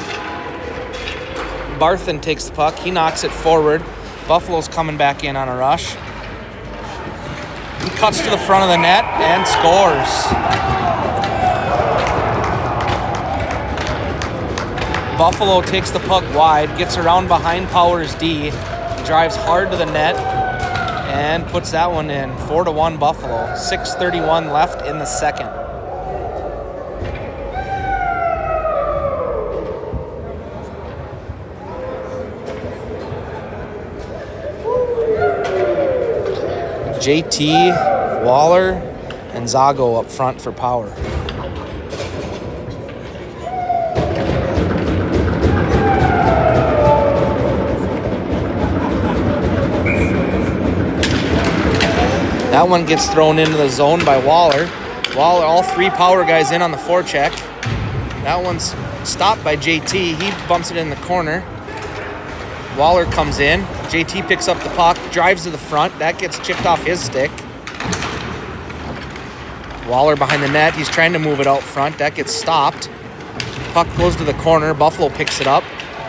Barthen takes the puck. He knocks it forward. Buffalo's coming back in on a rush. He cuts to the front of the net and scores. Buffalo takes the puck wide, gets around behind Power's D, drives hard to the net, and puts that one in. 4-1 Buffalo. 6:31 left in the second. JT, Waller, and Zago up front for Power. That one gets thrown into the zone by Waller. Waller, all three Power guys in on the forecheck. That one's stopped by JT. He bumps it in the corner. Waller comes in. JT picks up the puck, drives to the front. That gets chipped off his stick. Waller behind the net. He's trying to move it out front. That gets stopped. Puck goes to the corner. Buffalo picks it up.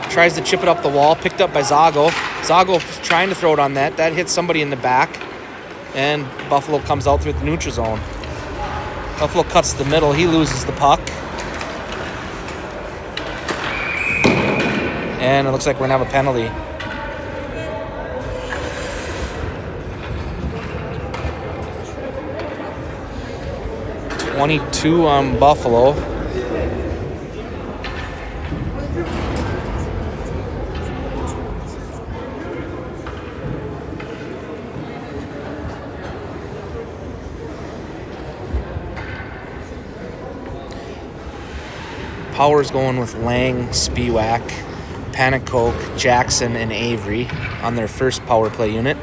Tries to chip it up the wall. Picked up by Zago. Zago trying to throw it on net. That hits somebody in the back. And Buffalo comes out through the neutral zone. Buffalo cuts the middle. He loses the puck. And it looks like we're going to have a penalty. .22 on Buffalo. Power's going with Lang, Spiewak, Panacoke, Jackson, and Avery on their first power play unit.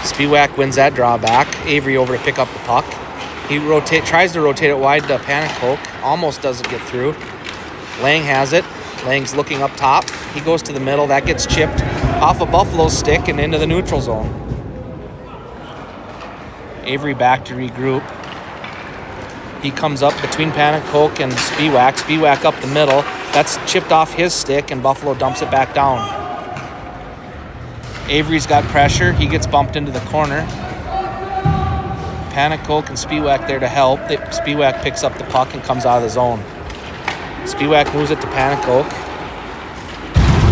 Spiewak wins that draw back. Avery over to pick up the puck. He tries to rotate it wide to Panacoke. Almost doesn't get through. Lang has it. Lang's looking up top. He goes to the middle. That gets chipped off of Buffalo's stick and into the neutral zone. Avery back to regroup. He comes up between Panacoke and Spiewak. Spiewak up the middle. That's chipped off his stick, and Buffalo dumps it back down. Avery's got pressure. He gets bumped into the corner. Panacoke and Spiewak there to help. Spiewak picks up the puck and comes out of the zone. Spiewak moves it to Panacoke.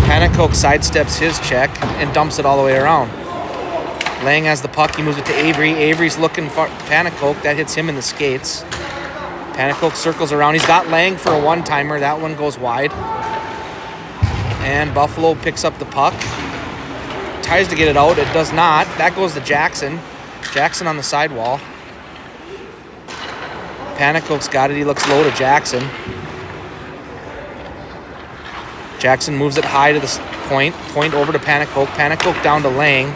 Panacoke sidesteps his check and dumps it all the way around. Lang has the puck. He moves it to Avery. Avery's looking for Panacoke. That hits him in the skates. Panic Oak circles around. He's got Lang for a one-timer. That one goes wide. And Buffalo picks up the puck. Tries to get it out. It does not. That goes to Jackson. Jackson on the sidewall. Panic Oak's got it. He looks low to Jackson. Jackson moves it high to the point. Point over to Panic Oak. Panic Oak down to Lang.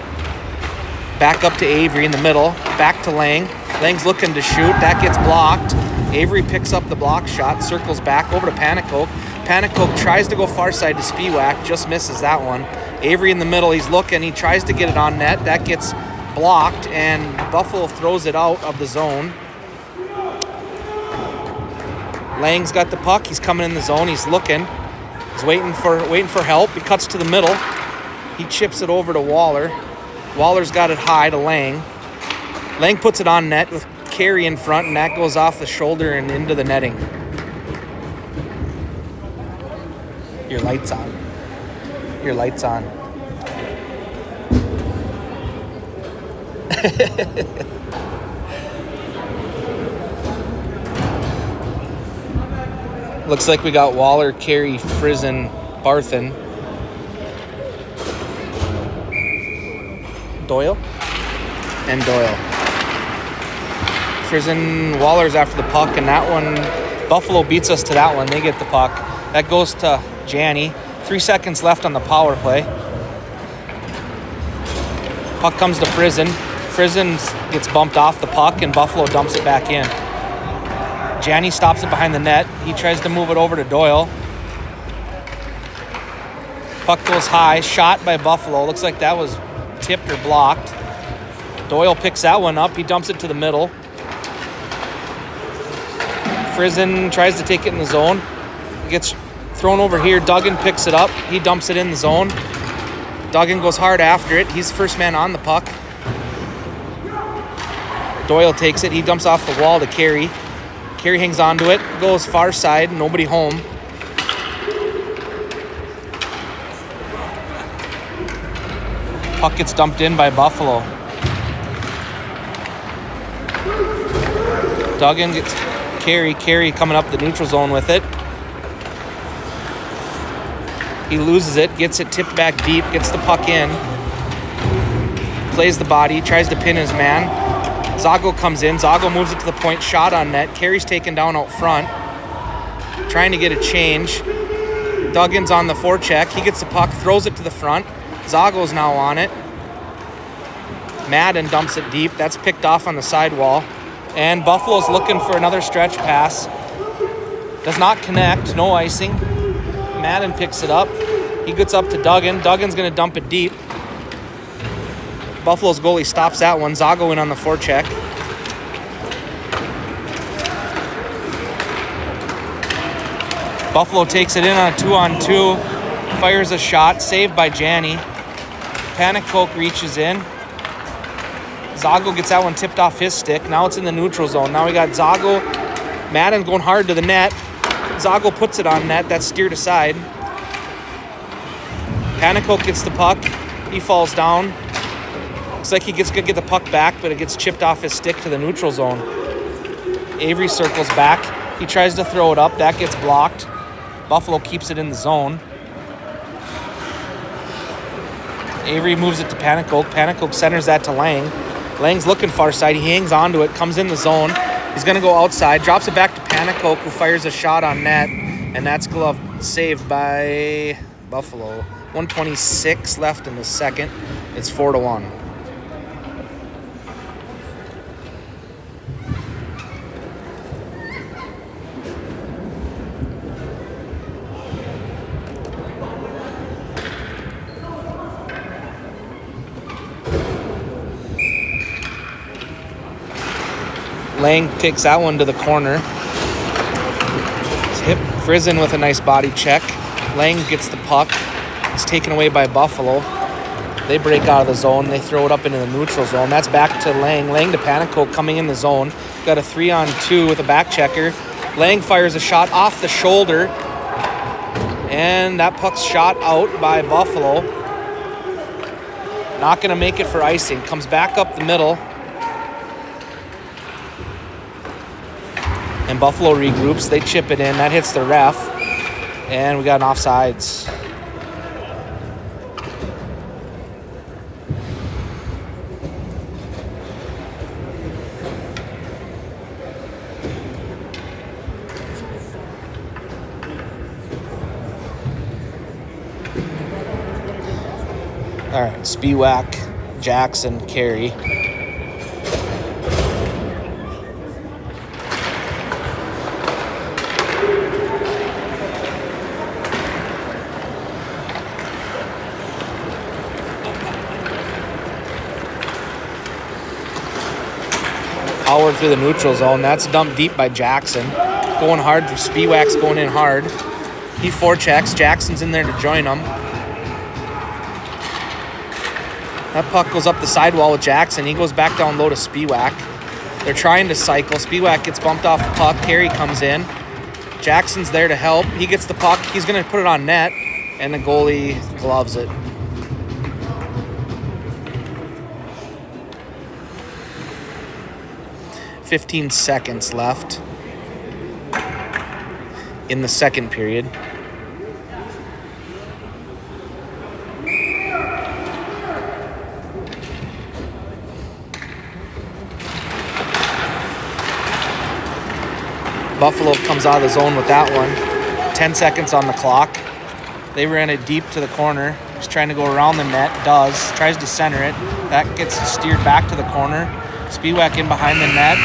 Back up to Avery in the middle. Back to Lang. Lang's looking to shoot. That gets blocked. Avery picks up the block shot. Circles back over to Panic Oak. Panic Oak tries to go far side to Spiewak. Just misses that one. Avery in the middle. He's looking. He tries to get it on net. That gets blocked. And Buffalo throws it out of the zone. Lang's got the puck. He's coming in the zone. He's looking. He's waiting for help. He cuts to the middle. He chips it over to Waller. Waller's got it high to Lang. Lang puts it on net with Carey in front, and that goes off the shoulder and into the netting. Your light's on. Your light's on. Looks like we got Waller, Carey, Frizen, Barthen. Doyle? And Doyle. Frizen, Waller's after the puck, and that one, Buffalo beats us to that one. They get the puck. That goes to Janney. 3 seconds left on the power play. Puck comes to Frizen. Frizen gets bumped off the puck, and Buffalo dumps it back in. Janney stops it behind the net. He tries to move it over to Doyle. Puck goes high. Shot by Buffalo. Looks like that was tipped or blocked. Doyle picks that one up. He dumps it to the middle. Frizen tries to take it in the zone. It gets thrown over here. Duggan picks it up. He dumps it in the zone. Duggan goes hard after it. He's the first man on the puck. Doyle takes it. He dumps off the wall to Carey. Carey hangs on to it. Goes far side. Nobody home. Puck gets dumped in by Buffalo. Duggan gets Carey coming up the neutral zone with it. He loses it, gets it tipped back deep, gets the puck in. Plays the body, tries to pin his man. Zago comes in. Zago moves it to the point, shot on net. Carey's taken down out front. Trying to get a change. Duggan's on the forecheck. He gets the puck, throws it to the front. Zago's now on it. Madden dumps it deep. That's picked off on the sidewall. And Buffalo's looking for another stretch pass. Does not connect. No icing. Madden picks it up. He gets up to Duggan. Duggan's going to dump it deep. Buffalo's goalie stops that one. Zago in on the forecheck. Buffalo takes it in on a 2-on-2. Fires a shot. Saved by Janney. Panic Oak reaches in. Zago gets that one tipped off his stick. Now it's in the neutral zone. Now we got Zago. Madden going hard to the net. Zago puts it on net. That's steered aside. Panic Oak gets the puck. He falls down. Looks like he gets to get the puck back, but it gets chipped off his stick to the neutral zone. Avery circles back. He tries to throw it up. That gets blocked. Buffalo keeps it in the zone. Avery moves it to Panic Oak. Panic Oak centers that to Lang. Lang's looking far side. He hangs onto it, comes in the zone. He's going to go outside, drops it back to Panic Oak, who fires a shot on net, and that's glove saved by Buffalo. 1:26 left in the second. It's 4-1. Lang takes that one to the corner. Hip Frizen with a nice body check. Lang gets the puck. It's taken away by Buffalo. They break out of the zone. They throw it up into the neutral zone. That's back to Lang. Lang to Panic Oak coming in the zone. Got a 3-on-2 with a back checker. Lang fires a shot off the shoulder. And that puck's shot out by Buffalo. Not going to make it for icing. Comes back up the middle. And Buffalo regroups. They chip it in. That hits the ref. And we got an offsides. All right, Spiewak, Jackson, carry. Power through the neutral zone. That's dumped deep by Jackson. Going hard. Spiewak's going in hard. He forechecks. Jackson's in there to join him. That puck goes up the sidewall with Jackson. He goes back down low to Spiewak. They're trying to cycle. Spiewak gets bumped off the puck. Carey comes in. Jackson's there to help. He gets the puck. He's going to put it on net, and the goalie gloves it. "15 seconds left in the second period. Buffalo comes out of the zone with that one. 10 seconds on the clock. They ran it deep to the corner. He's trying to go around the net. Does. Tries to center it. That gets steered back to the corner. Spiewak in behind the net.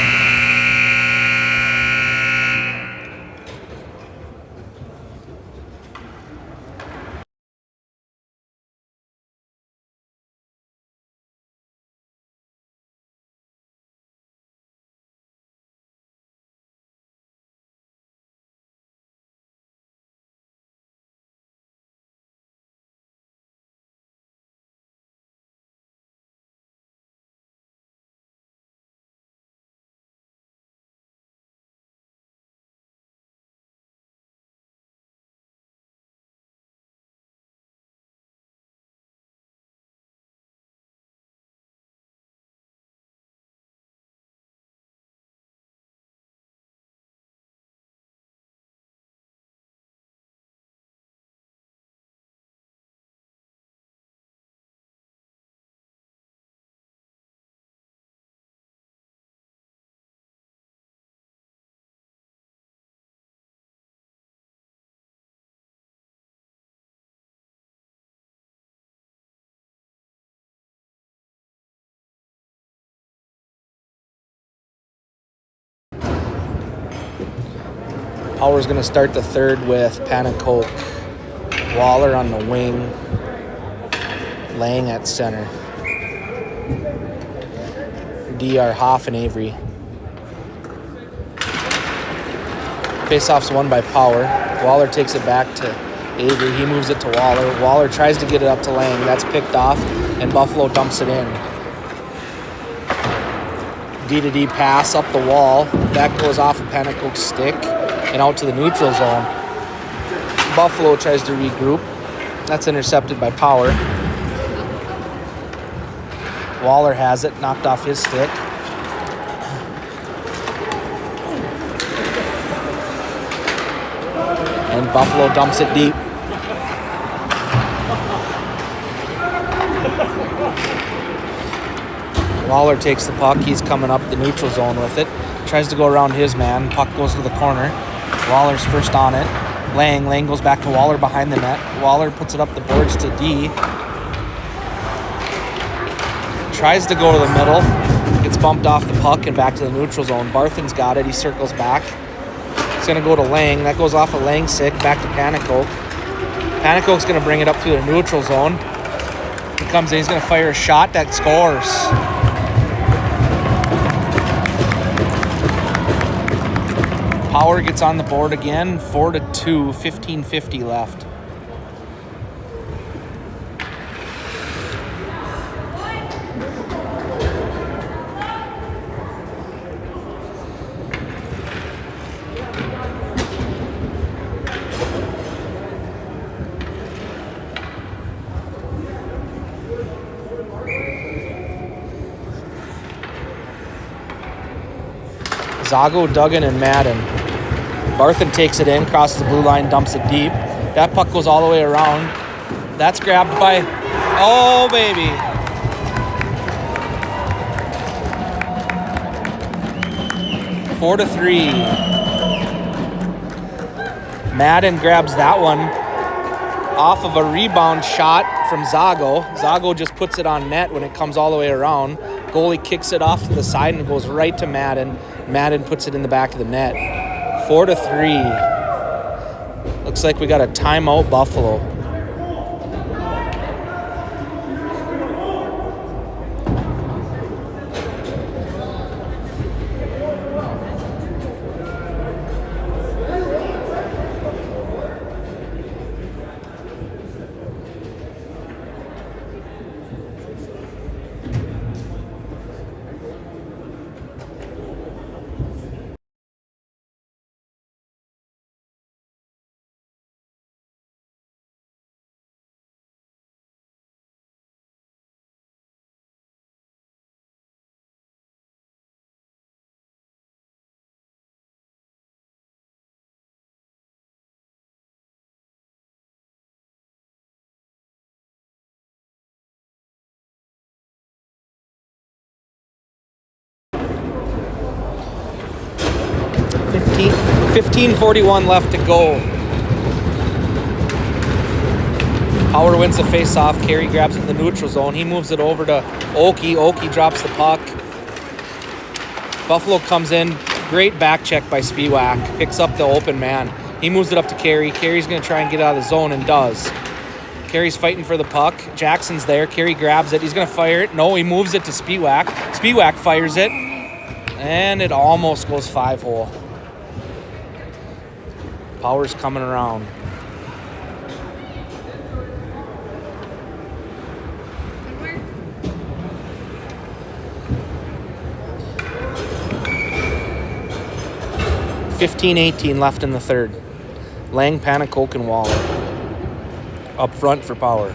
Power's going to start the third with Panacoke. Waller on the wing. Lang at center. DR, Hoff, and Avery. Faceoff's won by Power. Waller takes it back to Avery. He moves it to Waller. Waller tries to get it up to Lang. That's picked off, and Buffalo dumps it in. D-to-D pass up the wall. That goes off of Panacoke's stick and out to the neutral zone. Buffalo tries to regroup. That's intercepted by Power. Waller has it, knocked off his stick. And Buffalo dumps it deep. Waller takes the puck. He's coming up the neutral zone with it. Tries to go around his man. Puck goes to the corner. Waller's first on it. Lang goes back to Waller behind the net. Waller puts it up the boards to D. Tries to go to the middle. Gets bumped off the puck and back to the neutral zone. Barthen's got it. He circles back. It's going to go to Lang. That goes off of Lang's stick back to Panacoke. Panacoke's going to bring it up through the neutral zone. He comes in. He's going to fire a shot that scores. Power gets on the board again, 4-2, 15:50 left. Zago, Duggan, and Madden. Barthen takes it in, crosses the blue line, dumps it deep. That puck goes all the way around. That's grabbed by, oh baby. Four to 3. Madden grabs that one off of a rebound shot from Zago. Zago just puts it on net when it comes all the way around. Goalie kicks it off to the side and it goes right to Madden. Madden puts it in the back of the net. 4 to 3. Looks like we got a timeout, Buffalo. $15:41 left to go. Power wins the face-off. Carey grabs it in the neutral zone. He moves it over to Oki. Oki drops the puck. Buffalo comes in. Great back check by Spiewak. Picks up the open man. He moves it up to Carey. Carey's going to try and get out of the zone and does. Carey's fighting for the puck. Jackson's there. Carey grabs it. He's going to fire it. No, he moves it to Spiewak. Spiewak fires it. And it almost goes 5-hole. Power's coming around. $15:18 left in the third. Lang, Panacoke, and Waller up front for Power.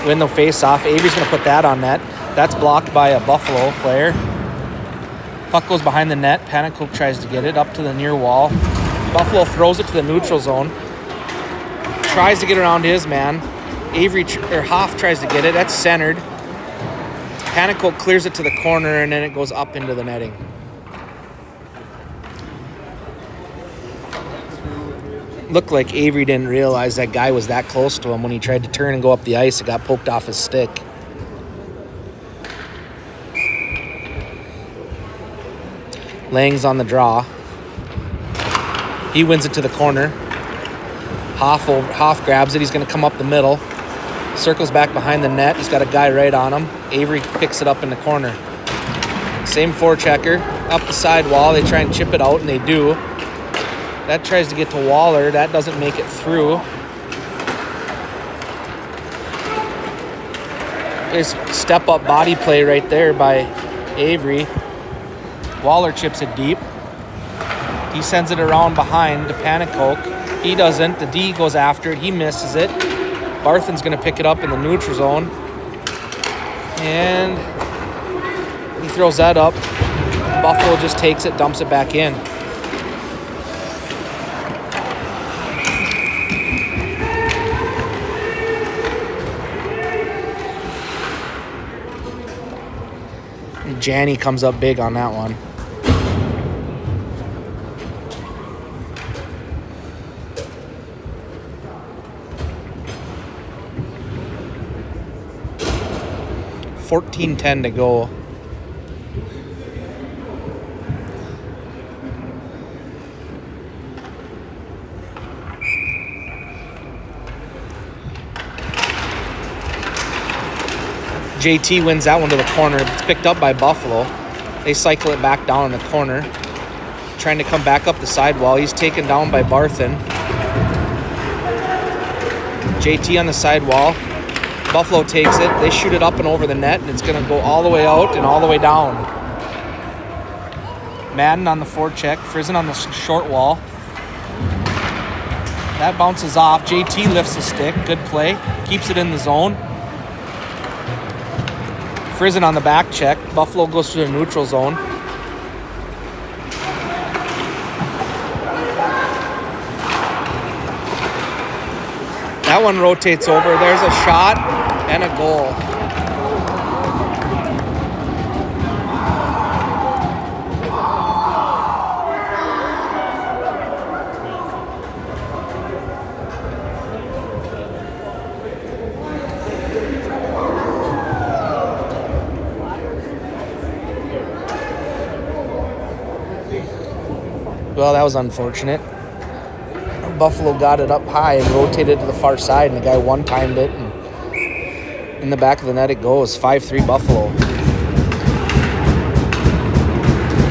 Win the face-off. Avery's going to put that on net. That's blocked by a Buffalo player. Puck goes behind the net. Panacoke tries to get it up to the near wall. Buffalo throws it to the neutral zone. Tries to get around his man. Hoff tries to get it. That's centered. Panacoke clears it to the corner, and then it goes up into the netting. Looked like Avery didn't realize that guy was that close to him. When he tried to turn and go up the ice, it got poked off his stick. Lang's on the draw. He wins it to the corner. Hoff grabs it. He's going to come up the middle. Circles back behind the net. He's got a guy right on him. Avery picks it up in the corner. Same forechecker. Up the side wall. They try and chip it out, and they do. That tries to get to Waller. That doesn't make it through. There's step-up body play right there by Avery. Waller chips it deep. He sends it around behind to Panacoke. He doesn't. The D goes after it. He misses it. Barthen's going to pick it up in the neutral zone. And he throws that up. Buffalo just takes it, dumps it back in. Janney comes up big on that one. $14:10 to go. JT wins that one to the corner. It's picked up by Buffalo. They cycle it back down in the corner. Trying to come back up the sidewall. He's taken down by Barthen. JT on the sidewall. Buffalo takes it. They shoot it up and over the net, and it's going to go all the way out and all the way down. Madden on the forecheck. Frizen on the short wall. That bounces off. JT lifts the stick. Good play. Keeps it in the zone. Frizen on the back check. Buffalo goes to the neutral zone. That one rotates over. There's a shot and a goal. Well, that was unfortunate. Buffalo got it up high and rotated to the far side, and the guy one-timed it, and in the back of the net it goes. 5-3 Buffalo.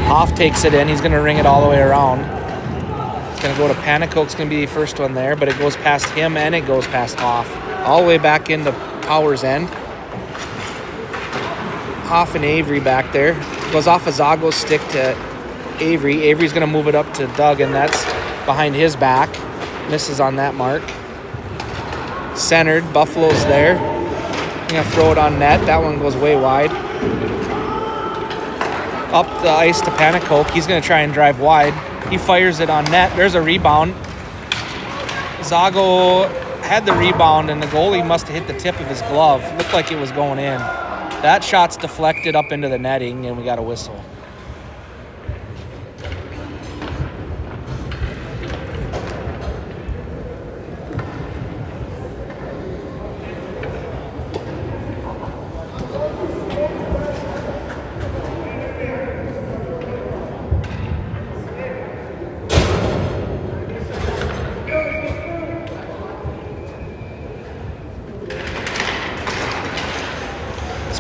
Hoff takes it in. He's going to ring it all the way around. It's going to go to Panicoke's going to be the first one there, but it goes past him and it goes past Hoff. All the way back into Power's end. Hoff and Avery back there. Goes off of Zago's stick to Avery. Avery's going to move it up to Doug, and that's behind his back. Misses on that mark. Centered. Buffalo's there. I'm going to throw it on net. That one goes way wide. Up the ice to Panicoke. He's going to try and drive wide. He fires it on net. There's a rebound. Zago had the rebound, and the goalie must have hit the tip of his glove. Looked like it was going in. That shot's deflected up into the netting, and we got a whistle.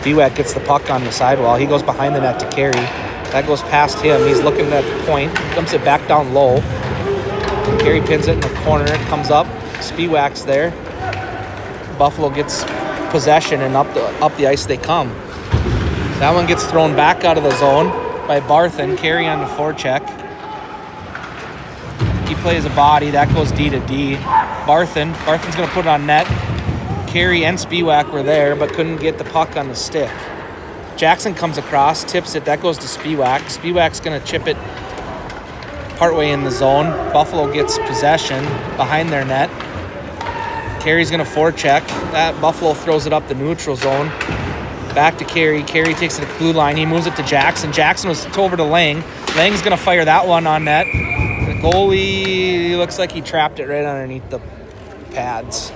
Spiewak gets the puck on the sidewall. He goes behind the net to Carey. That goes past him. He's looking at the point. Dumps it back down low. Carey pins it in the corner. It comes up. Spiewak's there. Buffalo gets possession, and up the ice they come. That one gets thrown back out of the zone by Barthen. Carey on the forecheck. He plays a body. That goes D to D. Barthen's going to put it on net. Carey and Spiewak were there, but couldn't get the puck on the stick. Jackson comes across, tips it. That goes to Spiewak. Spiewak's going to chip it partway in the zone. Buffalo gets possession behind their net. Carey's going to forecheck. That Buffalo throws it up the neutral zone. Back to Carey. Carey takes it to the blue line. He moves it to Jackson. Jackson was over to Lang. Lang's going to fire that one on net. The goalie looks like he trapped it right underneath the pads.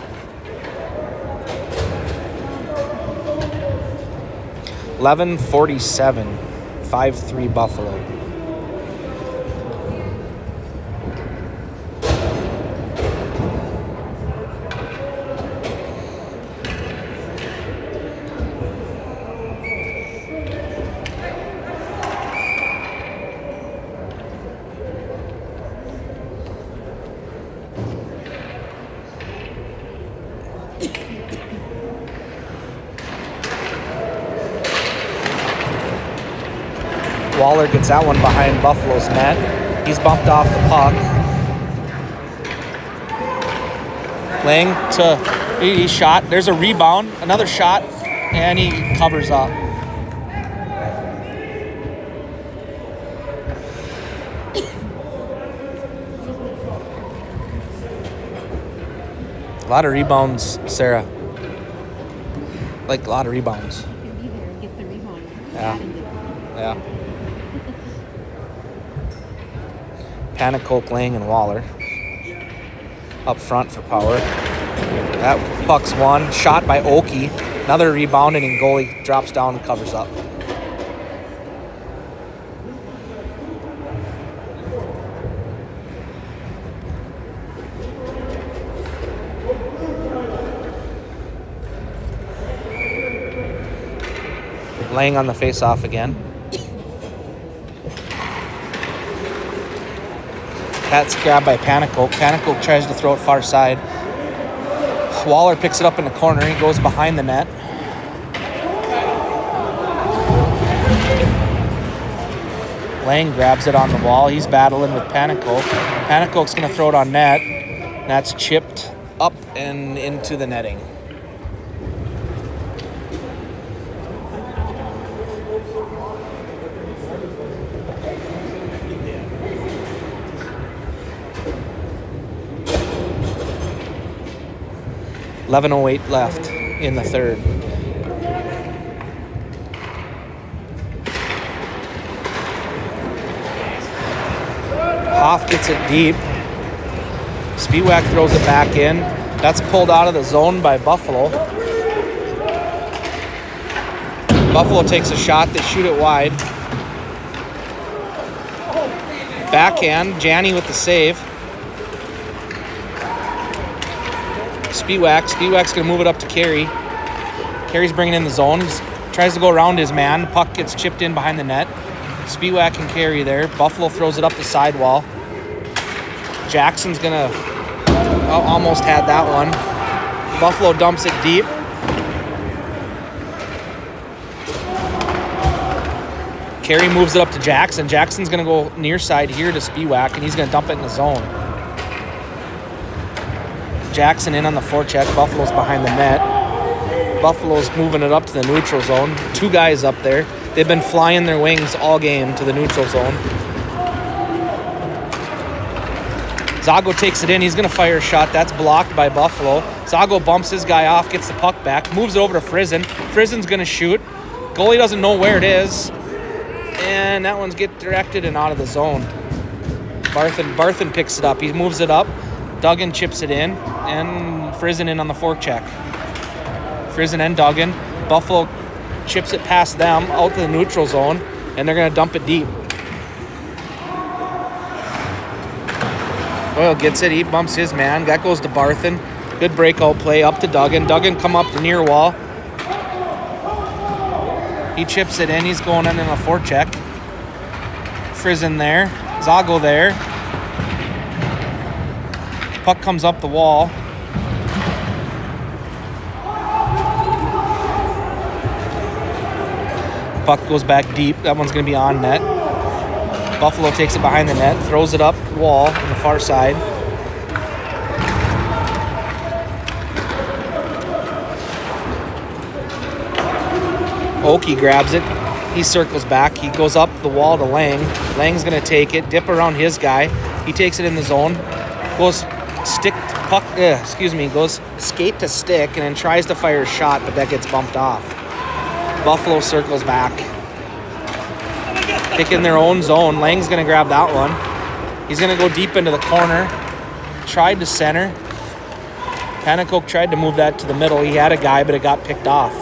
11:47, 5-3 Buffalo. Waller gets that one behind Buffalo's net. He's bumped off the puck. Lang he shot. There's a rebound, another shot, and he covers up. A lot of rebounds, Sarah. Like a lot of rebounds. You can be there and get the rebound. Yeah. Panicoke, Lang, and Waller up front for Power. That puck's one. Shot by Oki. Another rebound, and goalie drops down and covers up. Lang on the face-off again. Pat's grabbed by Panicoke. Panicoke tries to throw it far side. Waller picks it up in the corner. He goes behind the net. Lang grabs it on the wall. He's battling with Panicoke. Panicoke's going to throw it on net. And that's chipped up and into the netting. 11:08 left in the third. Hoff gets it deep. Spiewak throws it back in. That's pulled out of the zone by Buffalo. Buffalo takes a shot. They shoot it wide. Backhand. Janney with the save. Spiewak's going to move it up to Carey. Carey's bringing in the zone. He tries to go around his man. Puck gets chipped in behind the net. Spiewak and Carey there. Buffalo throws it up the sidewall. Jackson's going to... almost had that one. Buffalo dumps it deep. Carey moves it up to Jackson. Jackson's going to go near side here to Spiewak, and he's going to dump it in the zone. Jackson in on the forecheck. Buffalo's behind the net. Buffalo's moving it up to the neutral zone. 2 guys up there. They've been flying their wings all game to the neutral zone. Zago takes it in. He's going to fire a shot. That's blocked by Buffalo. Zago bumps his guy off, gets the puck back, moves it over to Frizen. Frizen's going to shoot. Goalie doesn't know where it is. And that one's get directed and out of the zone. Barthen picks it up. He moves it up. Duggan chips it in. And Frizen in on the forecheck. Frizen and Duggan. Buffalo chips it past them out to the neutral zone. And they're going to dump it deep. Doyle gets it. He bumps his man. That goes to Barthen. Good breakout play up to Duggan. Duggan come up the near wall. He chips it in. He's going in a forecheck. Frizen there. Zago there. Puck comes up the wall. Puck goes back deep. That one's going to be on net. Buffalo takes it behind the net, throws it up the wall on the far side. Oki grabs it. He circles back. He goes up the wall to Lang. Lang's going to take it, dip around his guy. He takes it in the zone. Goes goes skate to stick and then tries to fire a shot, but that gets bumped off. Buffalo circles back. Pick in their own zone. Lang's going to grab that one. He's going to go deep into the corner. Tried to center. Panacoke tried to move that to the middle. He had a guy, but it got picked off.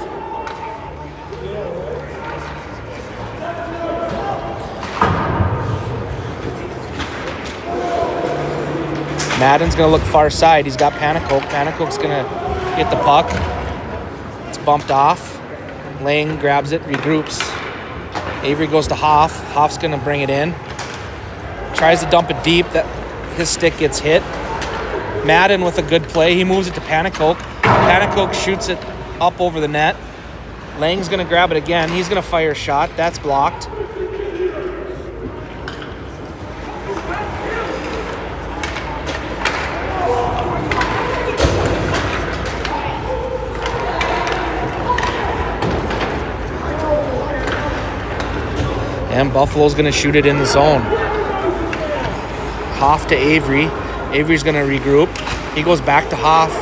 Madden's going to look far side. He's got Panacoke. Panacoke's going to get the puck. It's bumped off. Lang grabs it, regroups. Avery goes to Hoff. Hoff's going to bring it in. Tries to dump it deep. His stick gets hit. Madden with a good play. He moves it to Panacoke. Panacoke shoots it up over the net. Lang's going to grab it again. He's going to fire a shot. That's blocked. And Buffalo's going to shoot it in the zone. Hoff to Avery. Avery's going to regroup. He goes back to Hoff.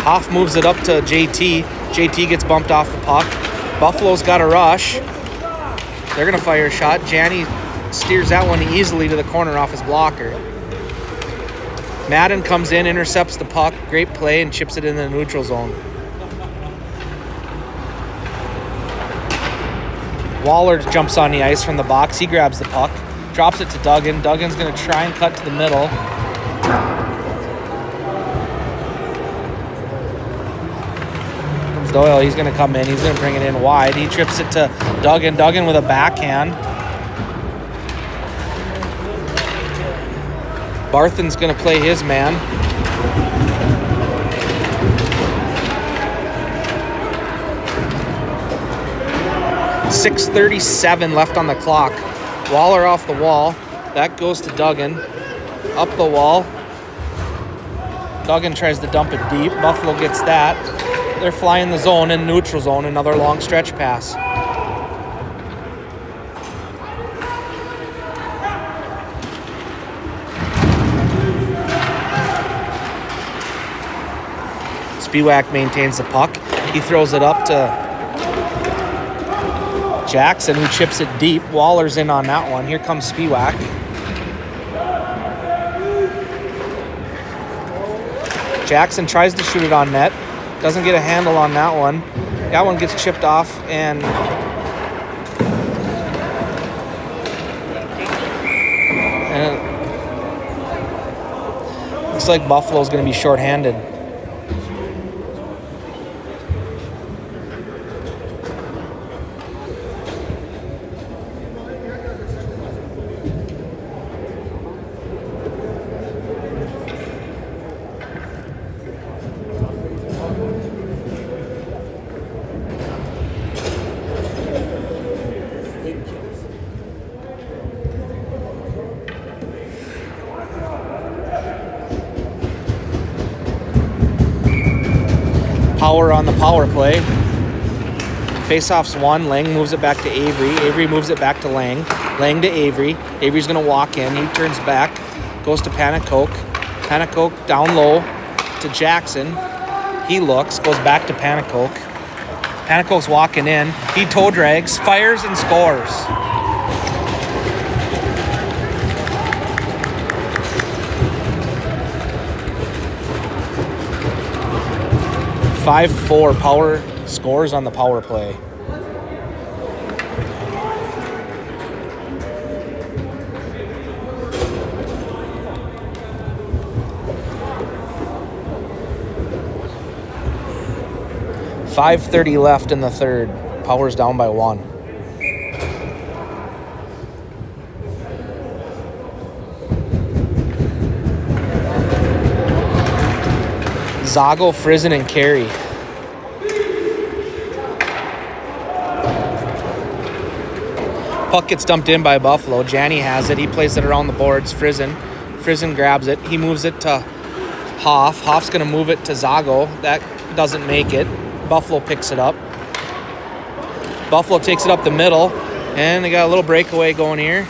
Hoff moves it up to JT. JT gets bumped off the puck. Buffalo's got a rush. They're going to fire a shot. Janney steers that one easily to the corner off his blocker. Madden comes in, intercepts the puck. Great play and chips it in the neutral zone. Waller jumps on the ice from the box. He grabs the puck, drops it to Duggan. Duggan's going to try and cut to the middle. Comes Doyle. He's going to come in. He's going to bring it in wide. He trips it to Duggan. Duggan with a backhand. Barthen's going to play his man. .6:37 left on the clock. Waller off the wall. That goes to Duggan. Up the wall. Duggan tries to dump it deep. Buffalo gets that. They're flying the zone in neutral zone. Another long stretch pass. Spiewak maintains the puck. He throws it up to Jackson, who chips it deep. Waller's in on that one. Here comes Spiewak. Jackson tries to shoot it on net. Doesn't get a handle on that one. That one gets chipped off, and looks like Buffalo's going to be shorthanded. Power on the power play. Face-off's one. Lang moves it back to Avery. Avery moves it back to Lang. Lang to Avery. Avery's going to walk in. He turns back. Goes to Panacoke. Panacoke down low to Jackson. He looks. Goes back to Panacoke. Panacoke's walking in. He toe drags. Fires and scores. 5-4 power scores on the power play. .5:30 left in the third. Power's down by 1. Zago, Frizen, and Carey. Puck gets dumped in by Buffalo. Janney has it. He plays it around the boards. Frizen grabs it. He moves it to Hoff. Hoff's going to move it to Zago. That doesn't make it. Buffalo picks it up. Buffalo takes it up the middle, and they got a little breakaway going here.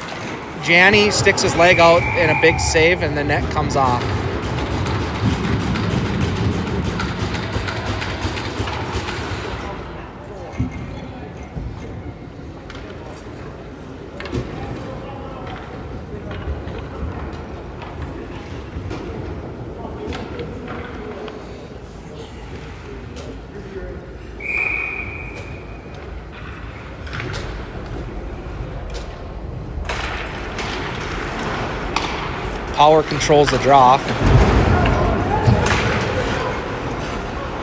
Janney sticks his leg out in a big save, and the net comes off. Power controls the draw.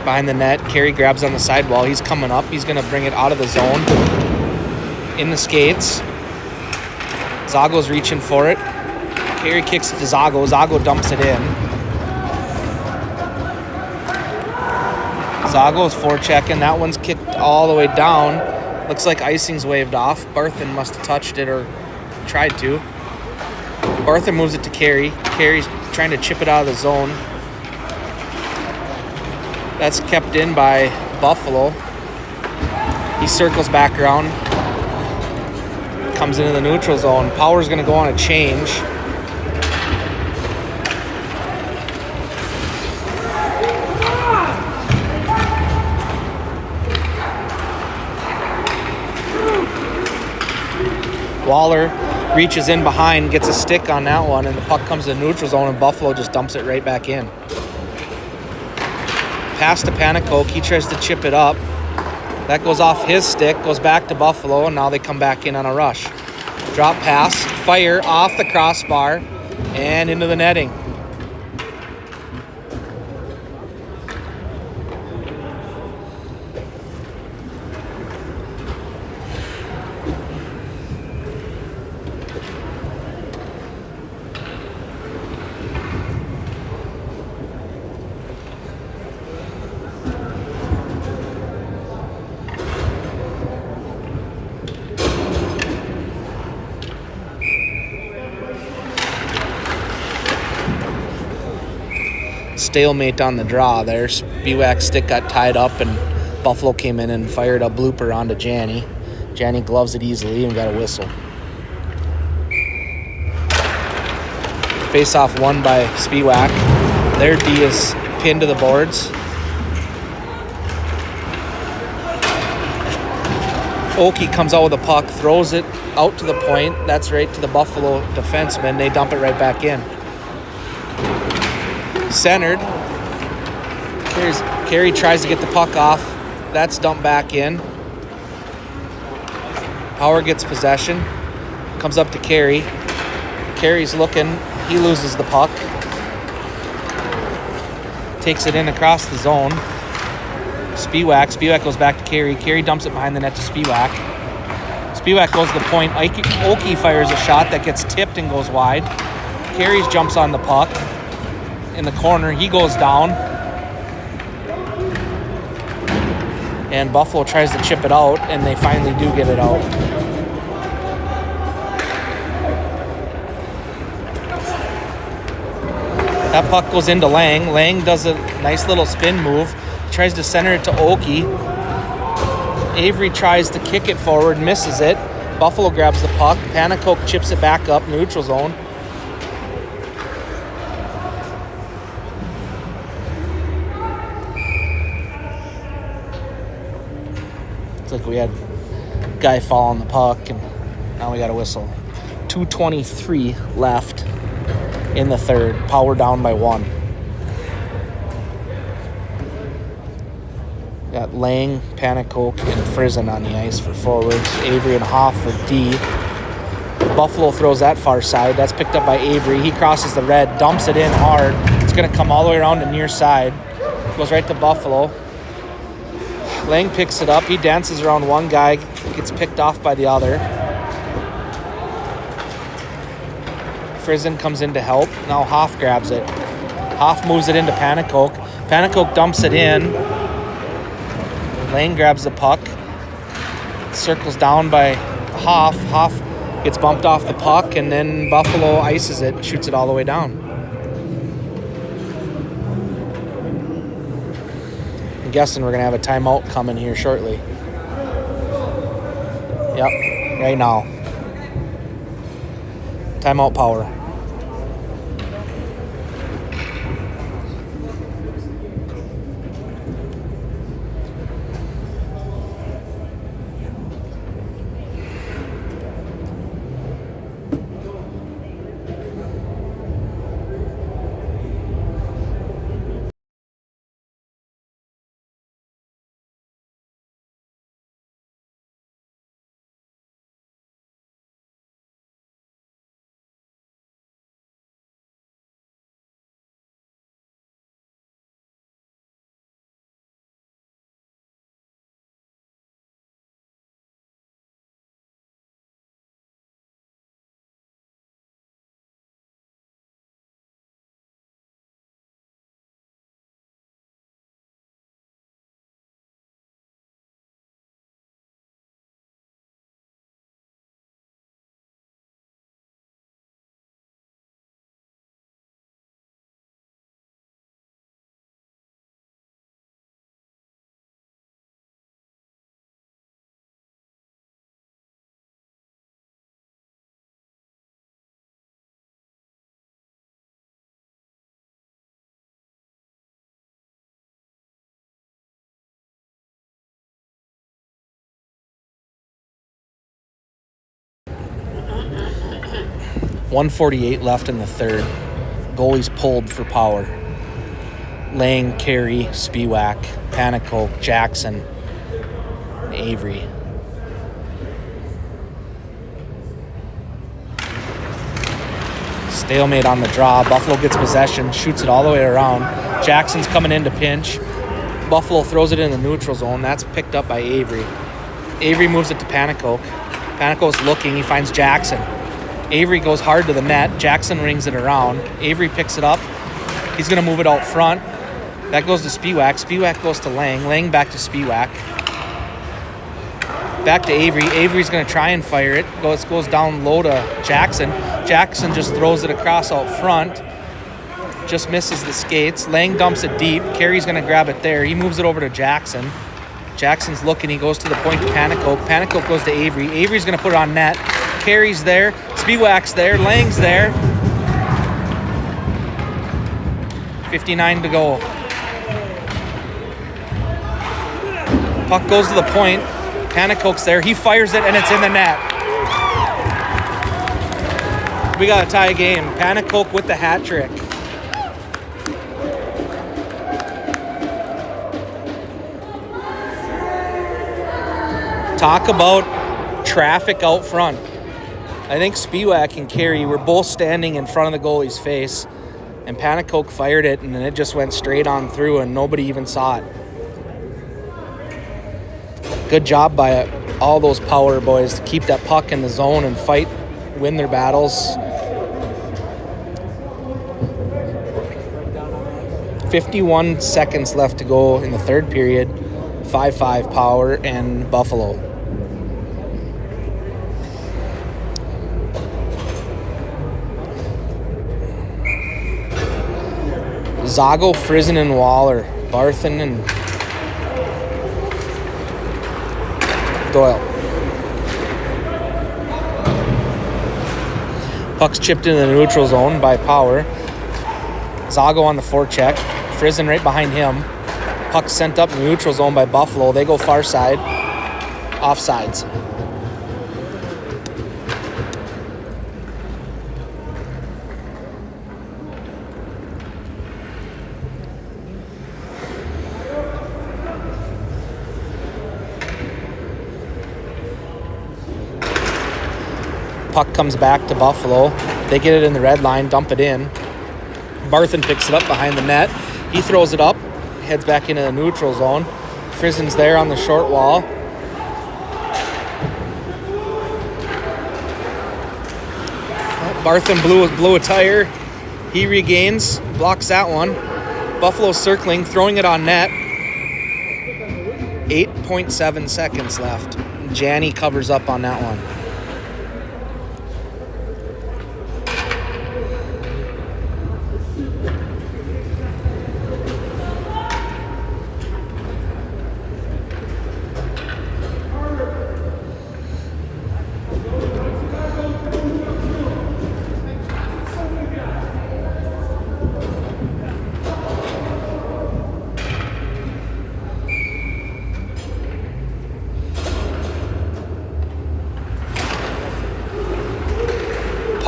Behind the net, Carey grabs on the sidewall. He's coming up. He's going to bring it out of the zone. In the skates. Zago's reaching for it. Carey kicks it to Zago. Zago dumps it in. Zago's forechecking. That one's kicked all the way down. Looks like icing's waved off. Barthen must have touched it or tried to. Barthen moves it to Carey. Carey's trying to chip it out of the zone. That's kept in by Buffalo. He circles back around. Comes into the neutral zone. Power's going to go on a change. Waller reaches in behind, gets a stick on that one, and the puck comes to the neutral zone, and Buffalo just dumps it right back in. Pass to Panacoke. He tries to chip it up. That goes off his stick, goes back to Buffalo, and now they come back in on a rush. Drop pass, fire off the crossbar, and into the netting. Stalemate on the draw there. Spiewak's stick got tied up, and Buffalo came in and fired a blooper onto Janney. Janney gloves it easily and got a whistle. Face-off won by Spiewak. Their D is pinned to the boards. Oki comes out with the puck, throws it out to the point. That's right to the Buffalo defenseman. They dump it right back in. Centered. Carey tries to get the puck off. That's dumped back in. Power gets possession. Comes up to Carey. Carey's looking. He loses the puck. Takes it in across the zone. Spiewak goes back to Carey. Carey dumps it behind the net to Spiewak. Spiewak goes to the point. Oki fires a shot that gets tipped and goes wide. Carey jumps on the puck in the corner. He goes down. And Buffalo tries to chip it out, and they finally do get it out. That puck goes into Lang. Lang does a nice little spin move. Tries to center it to Oki. Avery tries to kick it forward, misses it. Buffalo grabs the puck. Panacoke chips it back up, neutral zone. It's like we had a guy fall on the puck, and now we got a whistle. 2:23 left in the third. Power down by 1. Got Lang, Panacoke, and Frizen on the ice for forwards. Avery and Hoff for D. Buffalo throws that far side. That's picked up by Avery. He crosses the red, dumps it in hard. It's going to come all the way around to near side. Goes right to Buffalo. Lang picks it up. He dances around one guy, gets picked off by the other. Frizen comes in to help. Now Hoff grabs it. Hoff moves it into Panacoke. Panacoke dumps it in. Lang grabs the puck. Circles down by Hoff. Hoff gets bumped off the puck, and then Buffalo ices it, shoots it all the way down. I'm guessing we're going to have a timeout coming here shortly. Yep, right now. Timeout Power. .148 left in the third. Goalies pulled for Power. Lang, Carey, Spiewak, Panacoke, Jackson, and Avery. Stalemate on the draw. Buffalo gets possession, shoots it all the way around. Jackson's coming in to pinch. Buffalo throws it in the neutral zone. That's picked up by Avery. Avery moves it to Panacoke. Panacoke's looking. He finds Jackson. Avery goes hard to the net. Jackson rings it around. Avery picks it up. He's going to move it out front. That goes to Spiewak. Spiewak goes to Lang. Lang back to Spiewak. Back to Avery. Avery's going to try and fire it. Goes down low to Jackson. Jackson just throws it across out front. Just misses the skates. Lang dumps it deep. Carey's going to grab it there. He moves it over to Jackson. Jackson's looking. He goes to the point to Panacoke. Panacoke goes to Avery. Avery's going to put it on net. Carey's there. Spiewak's there. Lang's there. 59 to go. Puck goes to the point. Panicoke's there. He fires it, and it's in the net. We got a tie game. Panicoke with the hat trick. Talk about traffic out front. I think Spiewak and Carey were both standing in front of the goalie's face, and Panicoke fired it, and then it just went straight on through, and nobody even saw it. Good job by all those power boys to keep that puck in the zone and fight, win their battles. 51 seconds left to go in the third period. 5-5 Power and Buffalo. Zago, Frizen, and Waller. Barthen and Doyle. Puck's chipped into the neutral zone by Power. Zago on the forecheck. Frizen right behind him. Puck sent up in the neutral zone by Buffalo. They go far side. Offsides. Puck comes back to Buffalo. They get it in the red line, dump it in. Barthen picks it up behind the net. He throws it up, heads back into the neutral zone. Frizen's there on the short wall. Barthen blew a tire. He regains, blocks that one. Buffalo circling, throwing it on net. 8.7 seconds left. Janney covers up on that one.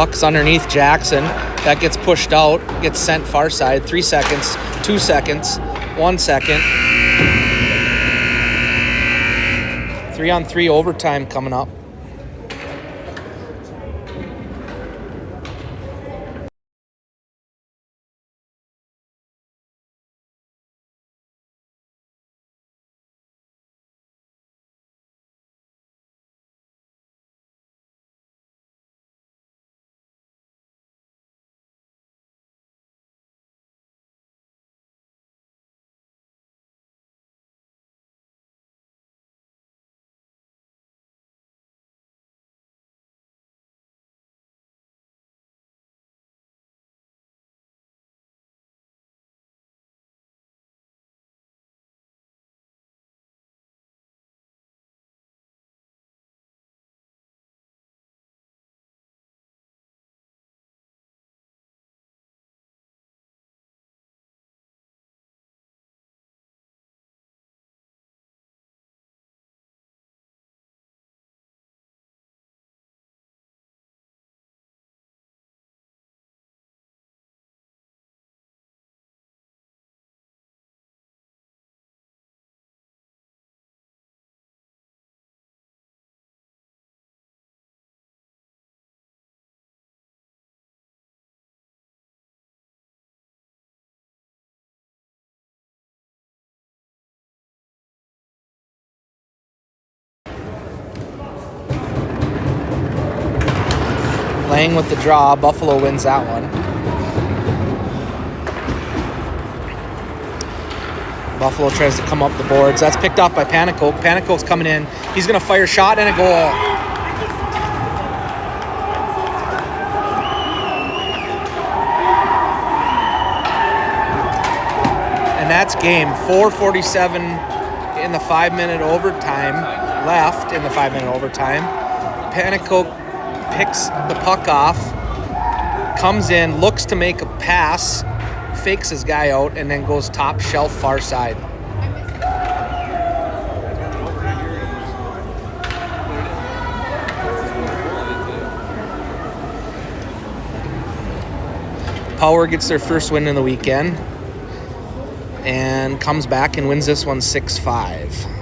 Puck's underneath Jackson. That gets pushed out, gets sent far side. 3 seconds, 2 seconds, 1 second. 3-on-3 overtime coming up. Playing with the draw, Buffalo wins that one. Buffalo tries to come up the boards. That's picked up by Panicoke. Panicoke's coming in. He's going to fire a shot and a goal. And that's game. 4:47 in the 5-minute overtime. Left in the 5-minute overtime. Panicoke picks the puck off, comes in, looks to make a pass, fakes his guy out, and then goes top shelf far side. Power gets their first win in the weekend and comes back and wins this one 6-5.